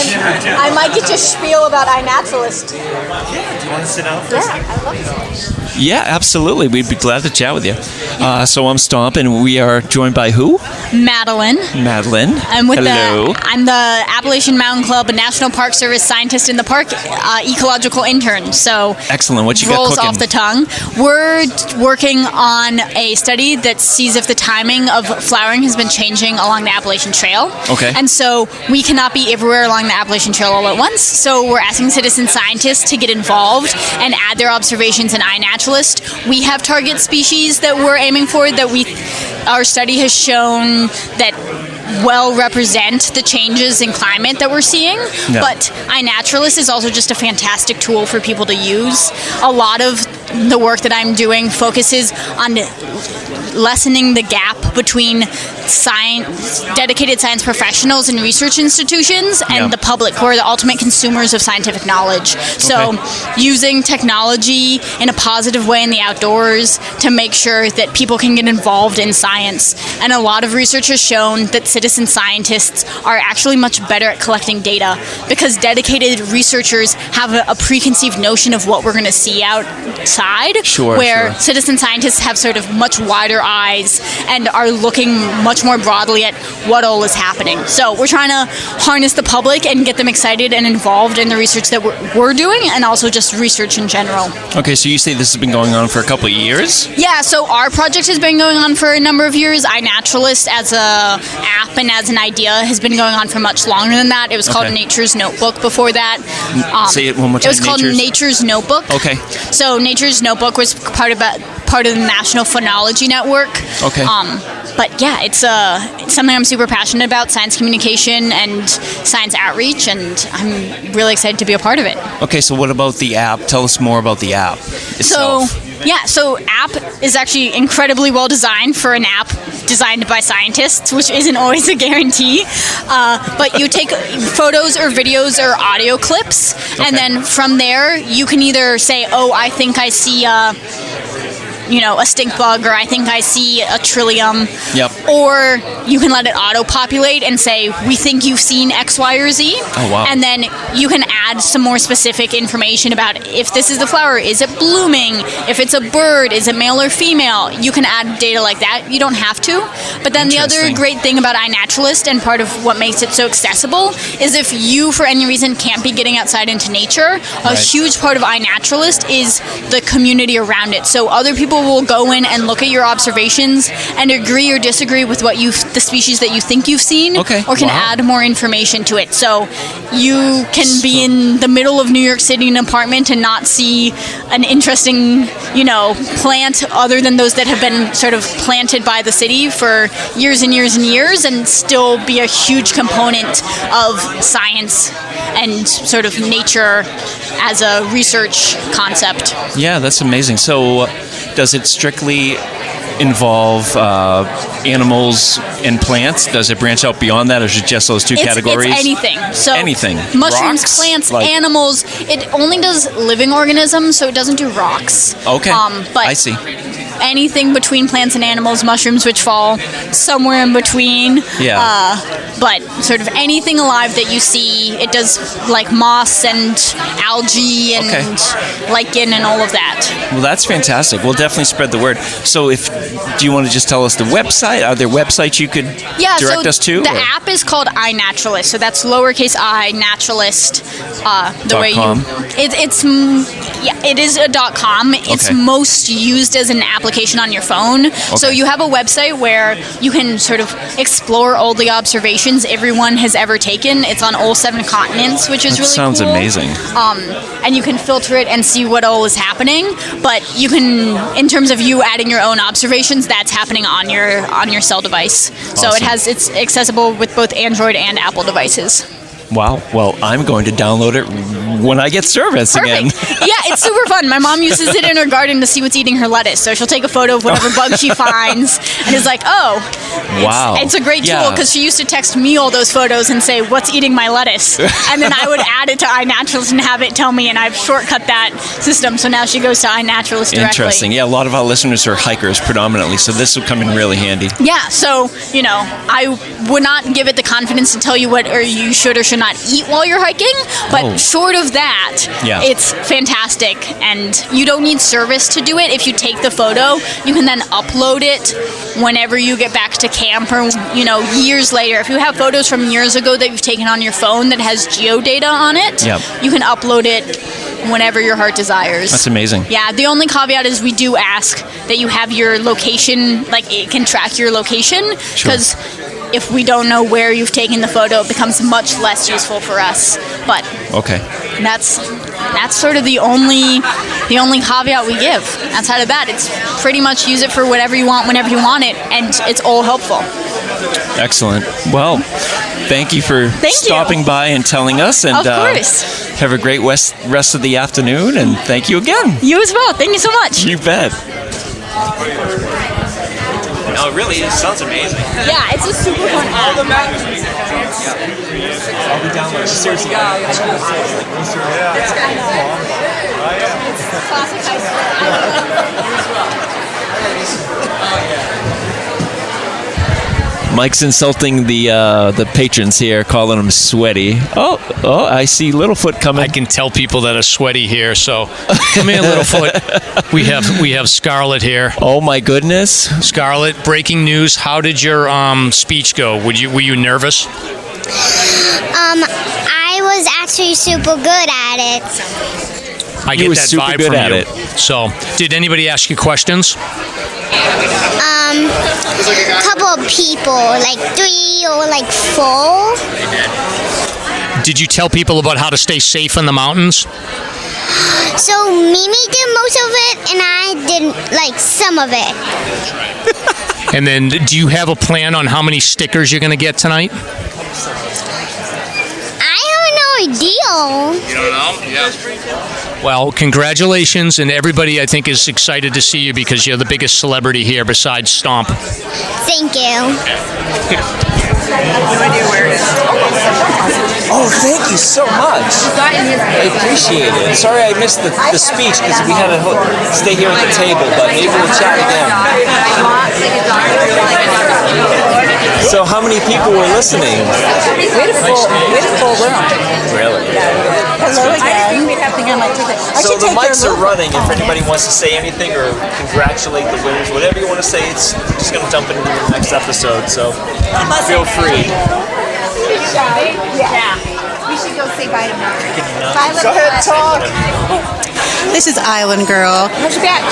I might get to spiel about iNaturalist. Yeah, do you want to sit down for a second? I love it. Yeah, absolutely. We'd be glad to chat with you. So I'm Stomp, and we are joined by who? Madeline. I'm with Hello. I'm the Appalachian Mountain Club, a National Park Service scientist in the park, ecological intern. So excellent. What you got rolls cooking? off the tongue. We're working on a study that sees if the timing of flowering has been changing along the Appalachian Trail. Okay. And so we cannot be everywhere along the Appalachian Trail all at once. So we're asking citizen scientists to get involved and add their observations in iNaturalist. We have target species that we're aiming for that our study has shown that well represent the changes in climate that we're seeing. Yeah. But iNaturalist is also just a fantastic tool for people to use. A lot of the work that I'm doing focuses on lessening the gap between dedicated science professionals and research institutions and the public, who are the ultimate consumers of scientific knowledge. So using technology in a positive way in the outdoors to make sure that people can get involved in science. And a lot of research has shown that citizen scientists are actually much better at collecting data because dedicated researchers have a preconceived notion of what we're going to see outside side, Sure, where sure. citizen scientists have sort of much wider eyes and are looking much more broadly at what all is happening. So we're trying to harness the public and get them excited and involved in the research that we're doing, and also just research in general. Okay, so you say this has been going on for a couple of years? Yeah, so our project has been going on for a number of years. iNaturalist as a app and as an idea has been going on for much longer than that. It was called Okay. Nature's Notebook before that. Say it one more time. It was called Nature's Notebook. Okay. So Nature's Notebook was part of the National Phonology Network. Okay. But yeah, it's something I'm super passionate about, science communication and science outreach, and I'm really excited to be a part of it. Okay, so what about the app? Tell us more about the app itself. So app is actually incredibly well designed for an app designed by scientists, which isn't always a guarantee. But you take photos or videos or audio clips, and then from there you can either say, oh, I think I see a stink bug, or I think I see a trillium. Yep. Or you can let it auto-populate and say, we think you've seen X, Y, or Z. Oh, wow. And then you can add some more specific information about if this is the flower, is it blooming? If it's a bird, is it male or female? You can add data like that. You don't have to. But then the other great thing about iNaturalist, and part of what makes it so accessible, is if you, for any reason, can't be getting outside into nature, a huge part of iNaturalist is the community around it. So other people will go in and look at your observations and agree or disagree with what the species that you think you've seen, or can add more information to it. So you can be in the middle of New York City in an apartment and not see an interesting, plant other than those that have been sort of planted by the city for years and years and years, and still be a huge component of science and sort of nature as a research concept. Yeah, that's amazing. So does it strictly involve animals and plants? Does it branch out beyond that, or is it just those two categories? It's anything. So anything. Mushrooms, Rocks? plants, animals. It only does living organisms, so it doesn't do rocks. Okay. But I see. Anything between plants and animals, mushrooms, which fall somewhere in between. Yeah. But sort of anything alive that you see, it does like moss and algae and lichen and all of that. Well, that's fantastic. We'll definitely spread the word. So do you want to just tell us the website? Are there websites you could direct us to? The app is called iNaturalist, so that's lowercase I, naturalist. .com? It is a .com. It's most used as an application on your phone. So you have a website where you can sort of explore all the observations everyone has ever taken. It's on all 7 continents, which is really cool. Sounds amazing. And you can filter it and see what all is happening. But you can, in terms of you adding your own observations, that's happening on your cell device. So it's accessible with both Android and Apple devices. Wow. Well, I'm going to download it when I get service again. Yeah, it's super fun. My mom uses it in her garden to see what's eating her lettuce. So she'll take a photo of whatever bug she finds and is like, wow. It's a great tool, because she used to text me all those photos and say, what's eating my lettuce? And then I would add it to iNaturalist and have it tell me, and I've shortcut that system. So now she goes to iNaturalist directly. Interesting. Yeah, a lot of our listeners are hikers predominantly, so this will come in really handy. Yeah, so, I would not give it the confidence to tell you what or you should or should not eat while you're hiking, but short of that, it's fantastic, and you don't need service to do it. If you take the photo, you can then upload it whenever you get back to camp, or years later. If you have photos from years ago that you've taken on your phone that has geodata on it, you can upload it whenever your heart desires. That's amazing. Yeah, the only caveat is we do ask that you have your location, like it can track your location, because if we don't know where you've taken the photo, it becomes much less useful for us. But that's sort of the only caveat we give. Outside of that, it's pretty much use it for whatever you want, whenever you want it, and it's all helpful. Excellent. Well, thank you for stopping by and telling us. And of course. Have a great rest of the afternoon, and thank you again. You as well. Thank you so much. You bet. No, it really is. Sounds amazing. Yeah, it's a super fun app. I'll be downloading. Seriously. It's classic high school. Mike's insulting the patrons here, calling them sweaty. Oh, I see Littlefoot coming. I can tell people that are sweaty here, so come here, Littlefoot. We have Scarlett here. Oh my goodness, Scarlett! Breaking news. How did your speech go? Were you nervous? I was actually super good at it. I get that vibe from you. So, did anybody ask you questions? Couple of people, like 3 or like 4. Did you tell people about how to stay safe in the mountains? So Mimi did most of it, and I did like some of it. And then, do you have a plan on how many stickers you're going to get tonight? I have no idea. You don't know? Yeah. Well, congratulations, and everybody I think is excited to see you because you're the biggest celebrity here besides Stomp. Thank you. Oh, thank you so much. I appreciate it. Sorry I missed the speech because we had to stay here at the table, but maybe we'll chat again. So how many people were listening? We had a full room. Really? Hello again. I didn't think we'd have to get So the mics are running. If anybody wants to say anything or congratulate the winners, whatever you want to say, it's just going to jump into the next episode. So feel free. Yeah. We should go say bye to Mary. Go ahead, talk. This is Island Girl,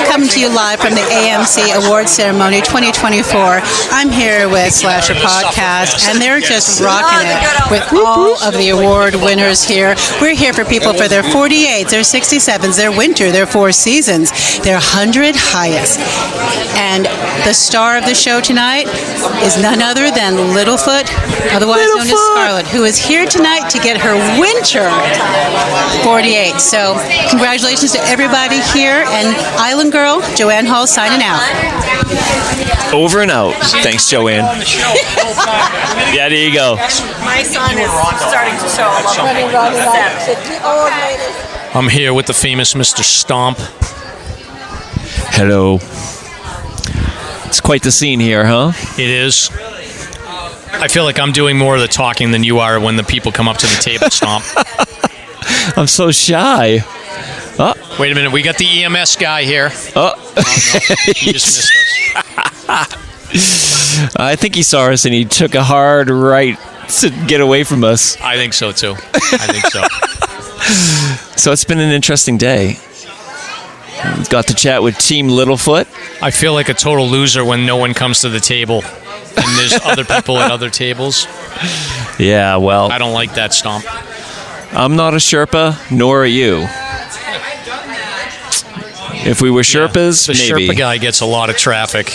coming to you live from the AMC Awards Ceremony 2024. I'm here with SLASRPodcast, and they're just rocking it with all of the award winners here. We're here for people for their 48s, their 67s, their winter, their 4 seasons, their 100 highest. And the star of the show tonight is none other than Littlefoot, otherwise known as Scarlett, who is here tonight to get her winter 48. So congratulations to everybody here, and Island Girl, Joanne Hall signing out. Over and out. Thanks, Joanne. Yeah, there you go. My son is starting to show a lot. I'm here with the famous Mr. Stomp. Hello. It's quite the scene here, huh? It is. I feel like I'm doing more of the talking than you are when the people come up to the table, Stomp. I'm so shy. Oh. Wait a minute, we got the EMS guy here. Oh, no. He just missed us. I think he saw us and he took a hard right to get away from us. I think so too. I think so. So it's been an interesting day. We've got to chat with Team Littlefoot. I feel like a total loser when no one comes to the table and there's other people at other tables. Yeah, well, I don't like that, Stomp. I'm not a Sherpa, nor are you. If we were Sherpas, the maybe. Sherpa guy gets a lot of traffic.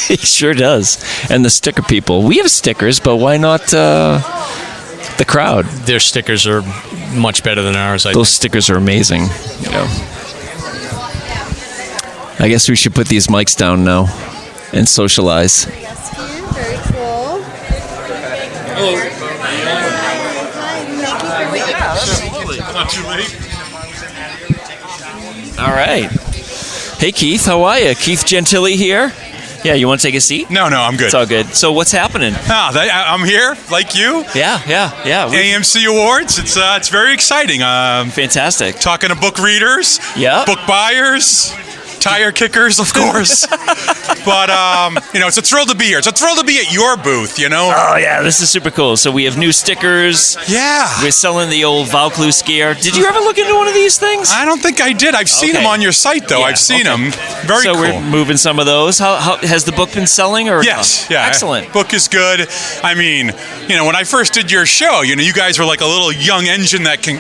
He sure does. And the sticker people. We have stickers, but why not the crowd? Their stickers are much better than ours. Those stickers are amazing. You know. I guess we should put these mics down now and socialize. Very cool. Not too late. All right. Hey, Keith, how are you? Keith Gentile here. Yeah, you want to take a seat? No, I'm good. It's all good. So what's happening? I'm here, like you. Yeah. AMC Awards. It's very exciting. Fantastic. Talking to book readers. Yeah. Book buyers. Tire kickers, of course. But, it's a thrill to be here. It's a thrill to be at your booth, you know? Oh, yeah, this is super cool. So we have new stickers. Yeah. We're selling the old Vaucluse skier. Did you ever look into one of these things? I don't think I did. I've seen them on your site, though. Yeah, I've seen them. Very so cool. We're moving some of those. How has the book been selling? Or Yes. no? Yeah. Excellent. Book is good. I mean, when I first did your show, you guys were like a little young engine that can,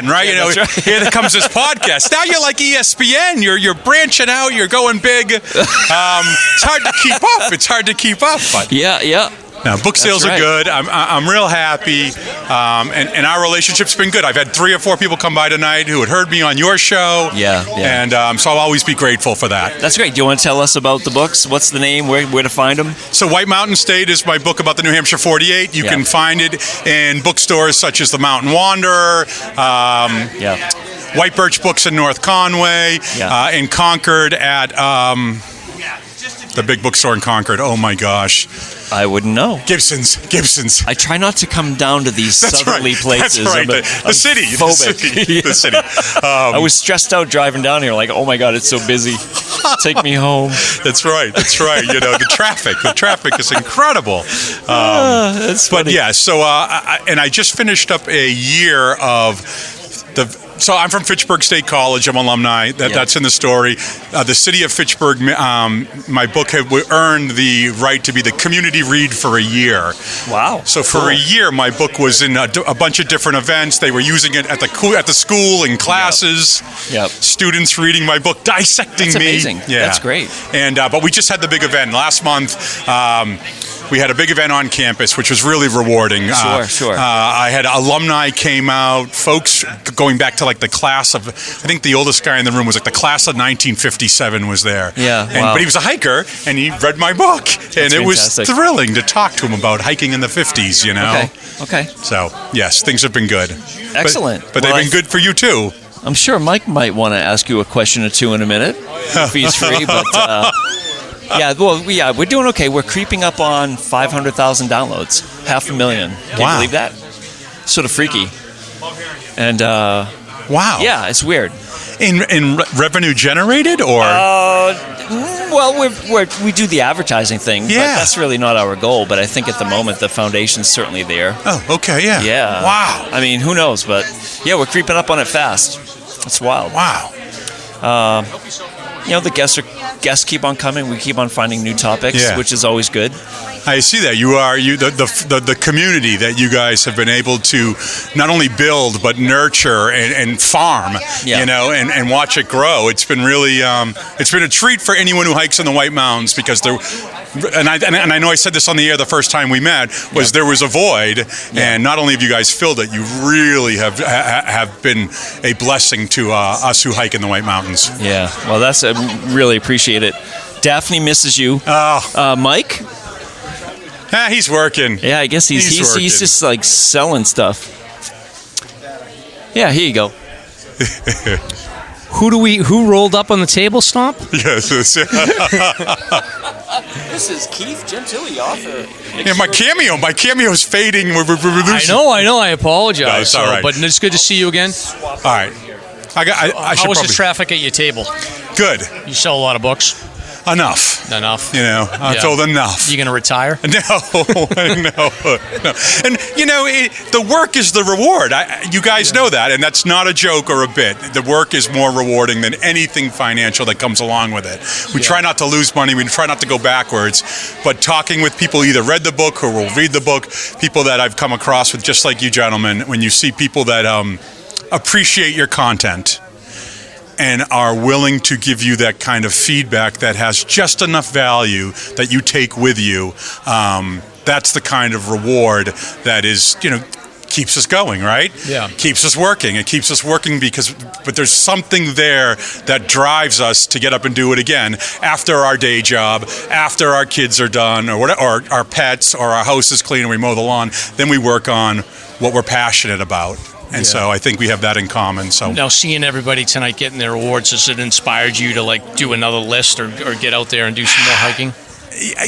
right? Yeah, that's right. Here comes this podcast. Now you're like ESPN. You're branching out. You're going big. It's hard to keep up. But yeah. No, book sales are good. I'm real happy, and our relationship's been good. I've had 3 or 4 people come by tonight who had heard me on your show. Yeah. And so I'll always be grateful for that. That's great. Do you want to tell us about the books? What's the name? Where to find them? So White Mountain State is my book about the New Hampshire 48. You can find it in bookstores such as the Mountain Wanderer. White Birch Books in North Conway, in Concord at the big bookstore in Concord. Oh my gosh. I wouldn't know. Gibson's. I try not to come down to these southerly places. That's right. The city. I was stressed out driving down here, like, oh my God, it's so busy. Take me home. That's right. You know, the traffic is incredible. That's funny. But yeah, so I just finished up a year of So I'm from Fitchburg State College. I'm an alumni. That's in the story. The city of Fitchburg, my book earned the right to be the community read for a year. Wow. So for a year, my book was in a bunch of different events. They were using it at the school in classes. Yep. Students reading my book, dissecting That's me. amazing. Yeah. That's great. And but we just had the big event last month. We had a big event on campus, which was really rewarding. Sure. I had alumni came out, folks going back to like the class of, I think the oldest guy in the room was like the class of 1957 was there. Yeah, wow. But he was a hiker, and he read my book. And it was thrilling to talk to him about hiking in the 50s, you know? Okay. So, yes, things have been good. Excellent. But they've been good for you, too. I'm sure Mike might want to ask you a question or two in a minute, if he's free, but... we're doing okay. We're creeping up on 500,000 downloads, 500,000. Can you believe that? Sort of freaky. And wow. Yeah, it's weird. In revenue generated, or? We do the advertising thing. Yeah. But that's really not our goal. But I think at the moment the foundation's certainly there. Oh, okay, yeah. Yeah. Wow. I mean, who knows? But yeah, we're creeping up on it fast. It's wild. Wow. The guests keep on coming. We keep on finding new topics, which is always good. I see that the community that you guys have been able to not only build but nurture and farm, and watch it grow. It's been really it's been a treat for anyone who hikes in the White Mountains, because and I know I said this on the air the first time we met, there was a void, and not only have you guys filled it, you really have been a blessing to us who hike in the White Mountains. Yeah, well, I really appreciate it. Daphne misses you. Mike? He's working. Yeah, I guess he's just like selling stuff. Yeah, here you go. Who rolled up on the table, Stomp? Yes. This is Keith Gentili, author. Yeah, my cameo's fading. We're I know. I apologize. No, it's all right. But it's good to see you again. All right. How was the traffic at your table? Good. You sell a lot of books? Enough. I'm told enough. You going to retire? No. And the work is the reward. You guys know that, and that's not a joke or a bit. The work is more rewarding than anything financial that comes along with it. We try not to lose money. We try not to go backwards. But talking with people who either read the book or will read the book, people that I've come across with, just like you gentlemen, when you see people that appreciate your content and are willing to give you that kind of feedback that has just enough value that you take with you, that's the kind of reward that is, keeps us going, right? Yeah. Keeps us working. It keeps us working but there's something there that drives us to get up and do it again after our day job, after our kids are done, or our pets, or our house is clean and we mow the lawn. Then we work on what we're passionate about. And so I think we have that in common. So now, seeing everybody tonight getting their awards, has it inspired you to do another list or get out there and do some more hiking?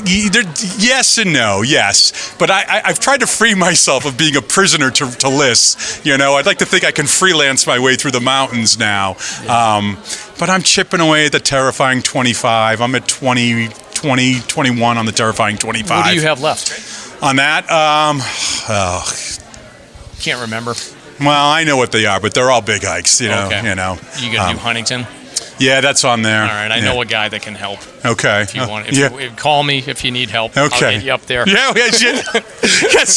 Yes and no, yes. But I've tried to free myself of being a prisoner to lists. I'd like to think I can freelance my way through the mountains now. But I'm chipping away at the terrifying 25. I'm at 21 on the terrifying 25. What do you have left? On that? Can't remember. Well, I know what they are, but they're all big hikes, Okay. You going to do Huntington? Yeah, that's on there. All right, I know a guy that can help. Okay. If you want, call me if you need help. Okay. I'll get you up there. Yes.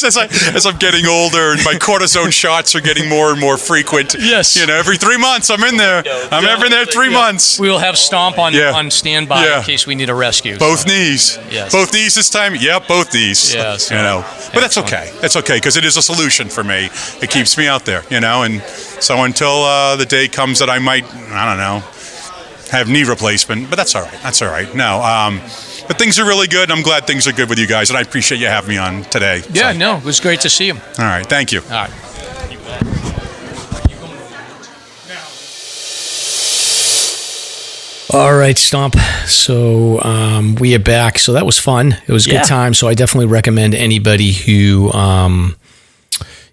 As I'm getting older and my cortisone shots are getting more and more frequent. Yes. Every 3 months I'm in there. I'm ever in there 3 months. We will have Stomp on standby in case we need a rescue. Both knees. Yes. Both knees this time. Yep, both knees. Yes. But that's okay. That's okay because it is a solution for me. It keeps me out there. And so until the day comes that I might, have knee replacement, but that's all right. No, but things are really good, and I'm glad things are good with you guys, and I appreciate you having me on today. Yeah, no, it was great to see you. All right, thank you. All right. All right, Stomp. So we are back. So that was fun. It was a good time. So I definitely recommend anybody who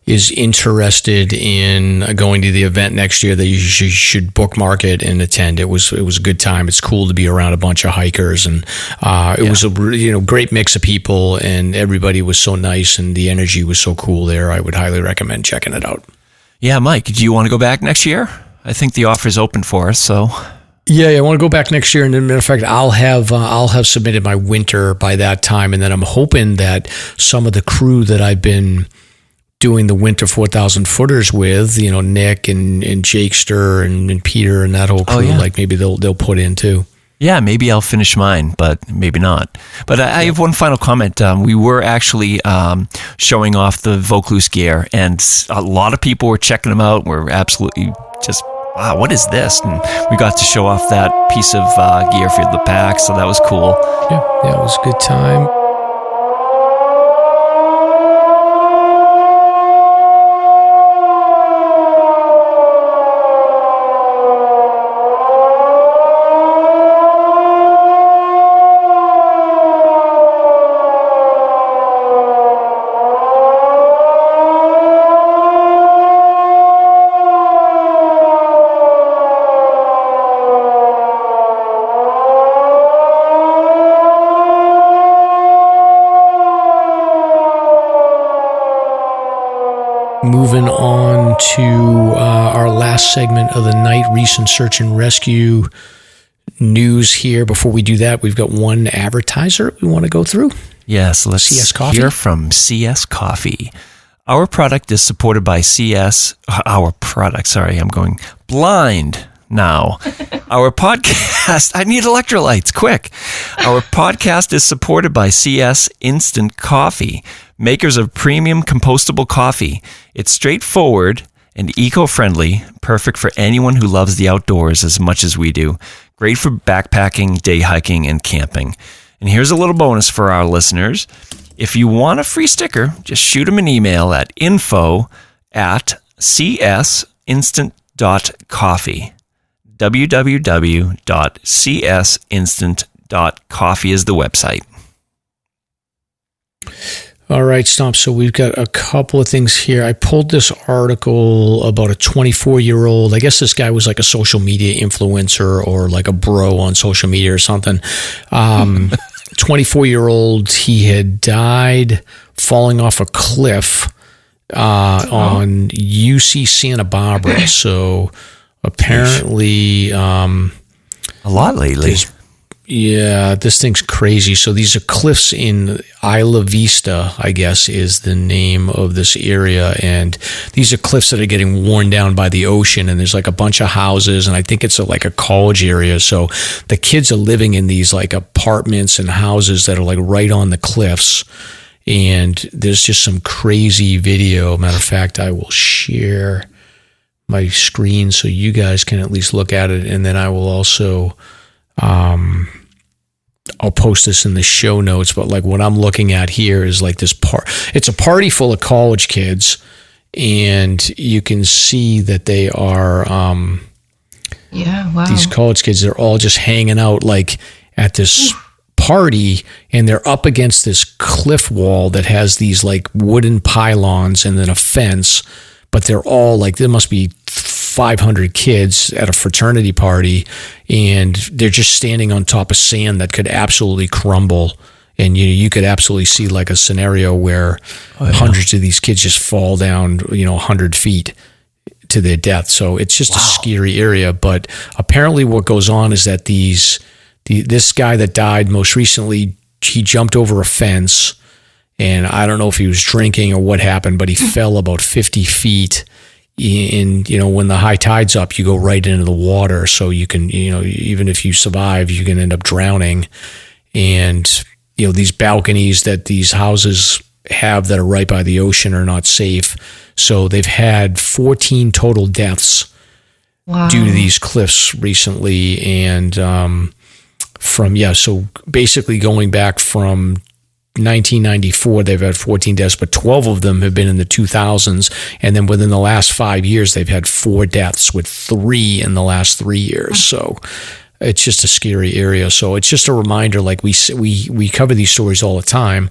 is interested in going to the event next year that you should bookmark it and attend. It was a good time. It's cool to be around a bunch of hikers, and it was a great mix of people, and everybody was so nice, and the energy was so cool there. I would highly recommend checking it out. Yeah, Mike, do you want to go back next year? I think the offer is open for us. So. Yeah, I want to go back next year, and as a matter of fact, I'll have submitted my winter by that time, and then I'm hoping that some of the crew that I've been doing the winter 4,000 footers with, Nick and Jakester and Peter and that whole crew, like maybe they'll put in too. Yeah, maybe I'll finish mine, but maybe not. But I have one final comment. We were actually showing off the Vaucluse gear, and a lot of people were checking them out. We're absolutely just, wow, what is this? And we got to show off that piece of gear for the pack, so that was cool. Yeah, it was a good time. Moving on to our last segment of the night, recent search and rescue news here. Before we do that, we've got one advertiser we want to go through. Yes, let's hear from CS Coffee. Our product is supported by CS. Our product, sorry, I'm going blind now. Our podcast, I need electrolytes, quick. Our podcast is supported by CS Instant Coffee, makers of premium compostable coffee. It's straightforward and eco-friendly, perfect for anyone who loves the outdoors as much as we do. Great for backpacking, day hiking, and camping. And here's a little bonus for our listeners. If you want a free sticker, just shoot them an email at info@csinstant.coffee. www.csinstant.coffee is the website. All right, Stomp. So we've got a couple of things here. I pulled this article about a 24-year-old. I guess this guy was like a social media influencer or like a bro on social media or something. 24-year-old. He had died falling off a cliff on UC Santa Barbara. So apparently, a lot lately. Yeah, this thing's crazy. So these are cliffs in Isla Vista, I guess is the name of this area. And these are cliffs that are getting worn down by the ocean. And there's like a bunch of houses. And I think it's like a college area. So the kids are living in these like apartments and houses that are like right on the cliffs. And there's just some crazy video. Matter of fact, I will share my screen so you guys can at least look at it. And then I will also... I'll post this in the show notes, but like what I'm looking at here is like this it's a party full of college kids, and you can see that they are, these college kids, they're all just hanging out like at this party, and they're up against this cliff wall that has these like wooden pylons and then a fence, but they're all like, there must be 500 kids at a fraternity party, and they're just standing on top of sand that could absolutely crumble. And you could absolutely see like a scenario where hundreds of these kids just fall down, 100 feet to their death. So it's just a scary area. But apparently what goes on is that this guy that died most recently, he jumped over a fence, and I don't know if he was drinking or what happened, but he fell about 50 feet. And when the high tide's up, you go right into the water. So you can, even if you survive, you can end up drowning. And, these balconies that these houses have that are right by the ocean are not safe. So they've had 14 total deaths due to these cliffs recently. And so basically going back from 1994, they've had 14 deaths, but 12 of them have been in the 2000s. And then within the last 5 years, they've had 4 deaths, with 3 in the last 3 years. So it's just a scary area. So it's just a reminder, like we cover these stories all the time.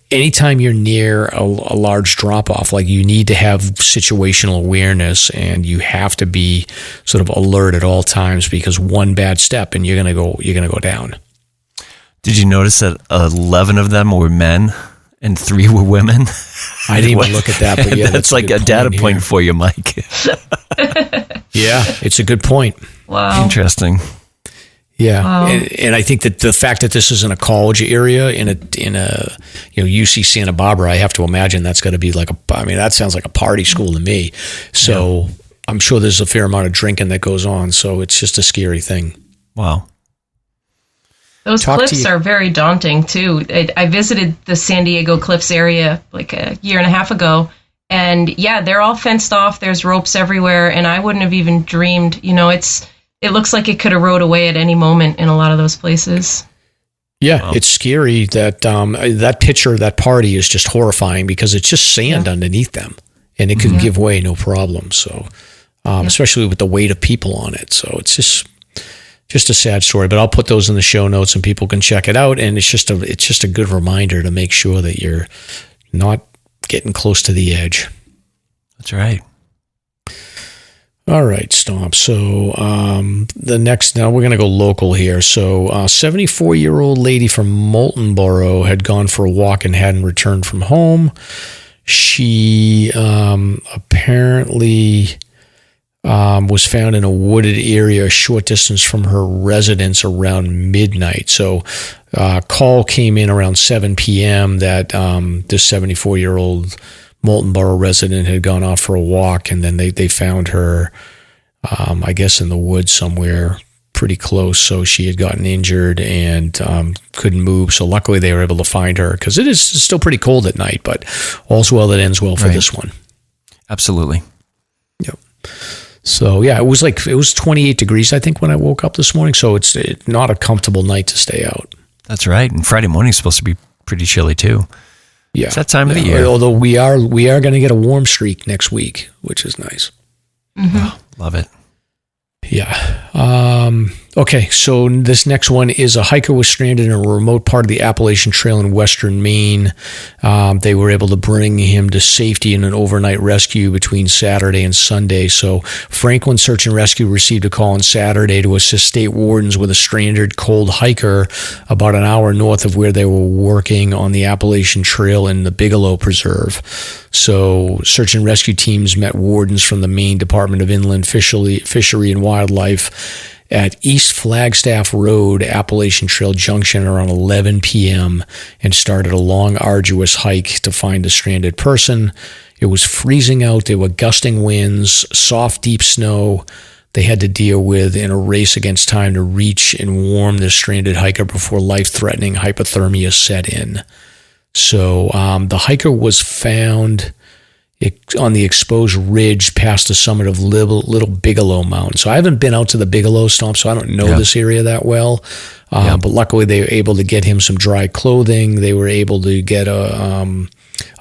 Anytime you're near a large drop-off, like you need to have situational awareness, and you have to be sort of alert at all times, because one bad step and you're gonna go down. Did you notice that 11 of them were men and 3 were women? I didn't even look at that, but yeah, that's like a data point for you, Mike. Yeah, it's a good point. Wow. Interesting. Yeah, Wow. and I think that the fact that this is in a college area, in a UC Santa Barbara, I have to imagine that's got to be that sounds like a party school to me. So I'm sure there's a fair amount of drinking that goes on. So it's just a scary thing. Wow. Those cliffs are very daunting too. I visited the San Diego Cliffs area like a year and a half ago, and yeah, they're all fenced off. There's ropes everywhere, and I wouldn't have even dreamed. It looks like it could erode away at any moment in a lot of those places. Yeah, It's scary that that picture, that party is just horrifying, because it's just sand underneath them, and it could give way no problem. So, especially with the weight of people on it. So it's just a sad story. But I'll put those in the show notes, and people can check it out. And it's just a good reminder to make sure that you're not getting close to the edge. That's right. All right, Stomp. So now we're going to go local here. So 74-year-old lady from Moultonborough had gone for a walk and hadn't returned from home. She apparently was found in a wooded area a short distance from her residence around midnight. So call came in around 7 p.m. that this 74-year-old Moultonborough resident had gone off for a walk, and then they found her, I guess, in the woods somewhere pretty close. So she had gotten injured and couldn't move. So luckily they were able to find her, because it is still pretty cold at night, but all's well that ends well for this one. Absolutely. Yep. So yeah, it was 28 degrees, I think, when I woke up this morning. So it's not a comfortable night to stay out. That's right. And Friday morning is supposed to be pretty chilly too. Yeah, it's that time of the year. Although we are going to get a warm streak next week, which is nice. Mm-hmm. Oh, love it. Yeah. Okay, so this next one is a hiker was stranded in a remote part of the Appalachian Trail in western Maine. They were able to bring him to safety in an overnight rescue between Saturday and Sunday. So Franklin Search and Rescue received a call on Saturday to assist state wardens with a stranded cold hiker about an hour north of where they were working on the Appalachian Trail in the Bigelow Preserve. So search and rescue teams met wardens from the Maine Department of Inland Fishery and Wildlife at East Flagstaff Road, Appalachian Trail Junction around 11 p.m. and started a long, arduous hike to find a stranded person. It was freezing out. There were gusting winds, soft, deep snow they had to deal with in a race against time to reach and warm the stranded hiker before life-threatening hypothermia set in. So the hiker was found on the exposed ridge past the summit of Little Bigelow Mountain. So I haven't been out to the Bigelow Stomp, so I don't know this area that well. But luckily they were able to get him some dry clothing. They were able to get a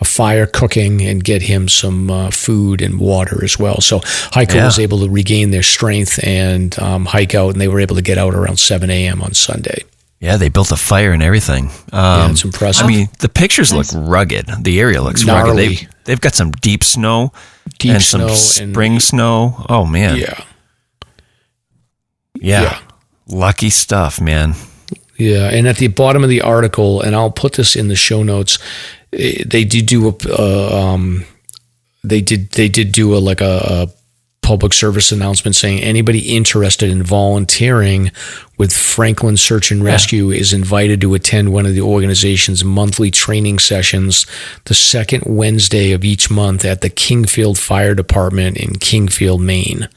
fire cooking and get him some food and water as well. So hiker was able to regain their strength and hike out, and they were able to get out around 7 a.m. on Sunday. Yeah, they built a fire and everything. It's impressive. I mean, the pictures look rugged. The area looks gnarly. Rugged. They've got some deep snow and some spring snow. Oh, man. Yeah. Lucky stuff, man. Yeah, and at the bottom of the article, and I'll put this in the show notes, they did do a public service announcement saying anybody interested in volunteering with Franklin Search and Rescue is invited to attend one of the organization's monthly training sessions the second Wednesday of each month at the Kingfield Fire Department in Kingfield, Maine.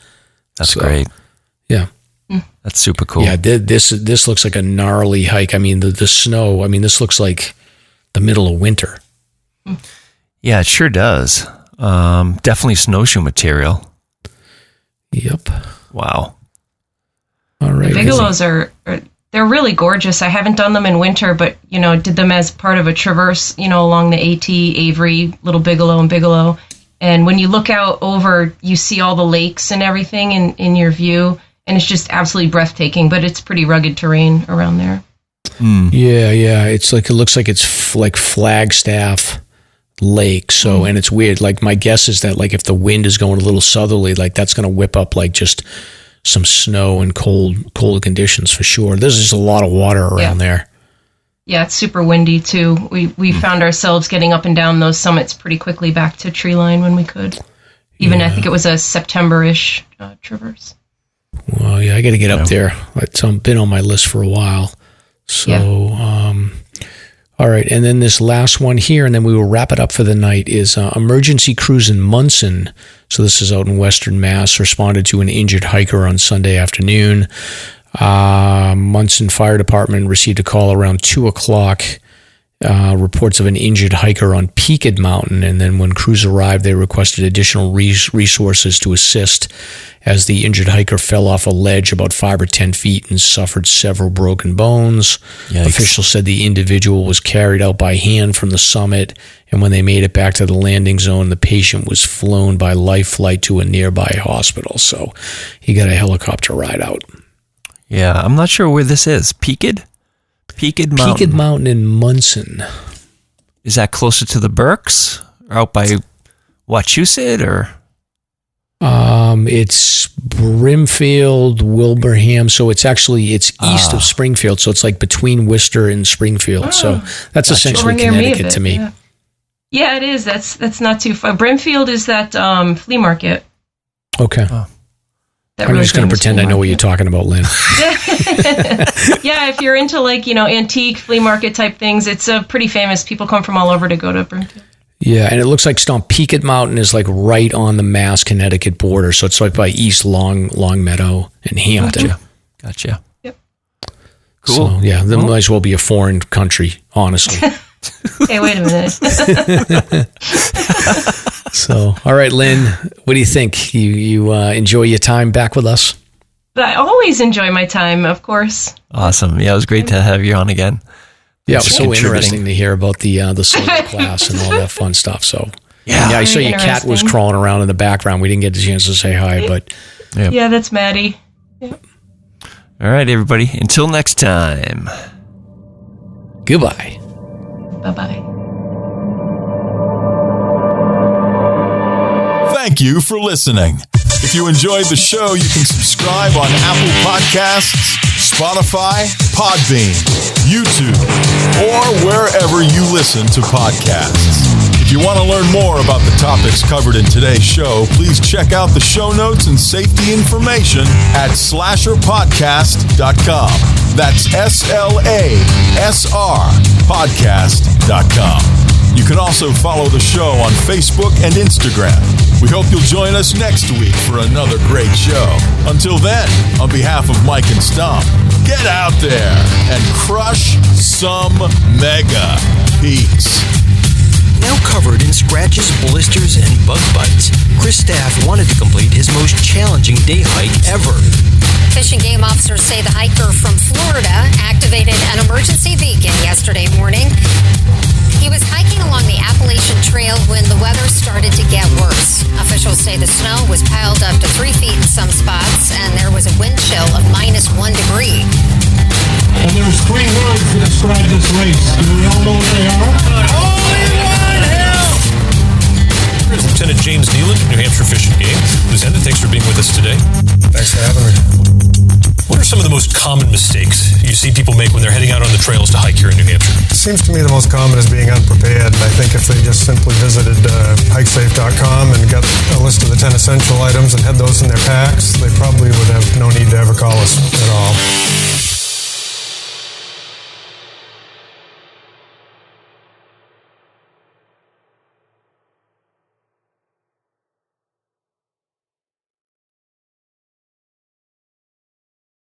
That's great. Yeah. That's super cool. Yeah, this looks like a gnarly hike. I mean, the snow, this looks like the middle of winter. Yeah, it sure does. Definitely snowshoe material. Yep. Wow. All right. The Bigelows they're really gorgeous. I haven't done them in winter, but, did them as part of a traverse, along the AT, Avery, Little Bigelow and Bigelow. And when you look out over, you see all the lakes and everything in your view. and it's just absolutely breathtaking. But it's pretty rugged terrain around there. Yeah. It looks like it's like Flagstaff Lake. So, and it's weird. Like my guess is that like if the wind is going a little southerly, like that's going to whip up like just some snow and cold conditions for sure. There's just a lot of water around there. Yeah, it's super windy too. We found ourselves getting up and down those summits pretty quickly back to tree line when we could. Even I think it was a September-ish traverse. Well, yeah, I got to get up there. It's been on my list for a while. So, all right. And then this last one here, and then we will wrap it up for the night, is emergency crews in Munson. So this is out in Western Mass, responded to an injured hiker on Sunday afternoon. Munson Fire Department received a call around 2:00. Reports of an injured hiker on Peaked Mountain, and then when crews arrived, they requested additional resources to assist as the injured hiker fell off a ledge about 5 or 10 feet and suffered several broken bones. Yikes. Officials said the individual was carried out by hand from the summit, and when they made it back to the landing zone, the patient was flown by life flight to a nearby hospital. So he got a helicopter ride out. Yeah, I'm not sure where this is. Peaked Mountain. Peaked Mountain in Munson. Is that closer to the Berks? Or out by Wachusett or? It's Brimfield, Wilbraham. So it's east of Springfield. So it's like between Worcester and Springfield. So that's essentially Connecticut to me. Yeah, it is. That's not too far. Brimfield is that flea market. Okay. I'm just going to pretend I know what you're talking about, Lynn. Yeah, if you're into antique flea market type things, it's pretty famous. People come from all over to go to Brimfield. Yeah, and it looks like Stomp Peaked Mountain is like right on the Mass-Connecticut border, so it's like by East Longmeadow and Hampton. Gotcha. Yep. Cool. So, yeah, that might as well be a foreign country, honestly. Hey, wait a minute. So, all right, Lynn, what do you think? You enjoy your time back with us? I always enjoy my time, of course. Awesome. Yeah, it was great to have you on again. Yeah, it was so interesting to hear about the solar class and all that fun stuff. So, yeah, I saw your cat was crawling around in the background. We didn't get the chance to say hi, but yeah, that's Maddie. Yeah. All right, everybody. Until next time. Goodbye. Bye-bye. Thank you for listening. If you enjoyed the show, you can subscribe on Apple Podcasts, Spotify, Podbean, YouTube, or wherever you listen to podcasts. If you want to learn more about the topics covered in today's show, please check out the show notes and safety information at SLASRPodcast.com. That's SLASRPodcast.com. You can also follow the show on Facebook and Instagram. We hope you'll join us next week for another great show. Until then, on behalf of Mike and Stomp, get out there and crush some mega peaks. Now covered in scratches, blisters, and bug bites, Chris Staff wanted to complete his most challenging day hike ever. Fish and Game officers say the hiker from Florida activated an emergency beacon yesterday morning. He was hiking along the Appalachian Trail when the weather started to get worse. Officials say the snow was piled up to 3 feet in some spots, and there was a wind chill of -1 degree. And there's 3 words to describe this race. Do we all know what they are? Only one hell! Lieutenant James Nealon, New Hampshire Fish and Game. Lieutenant, thanks for being with us today. Thanks for having me. What are some of the most common mistakes you see people make when they're heading out on the trails to hike here in New Hampshire? It seems to me the most common is being unprepared. I think if they just simply visited hikesafe.com and got a list of the 10 essential items and had those in their packs, they probably would have no need to ever call us at all.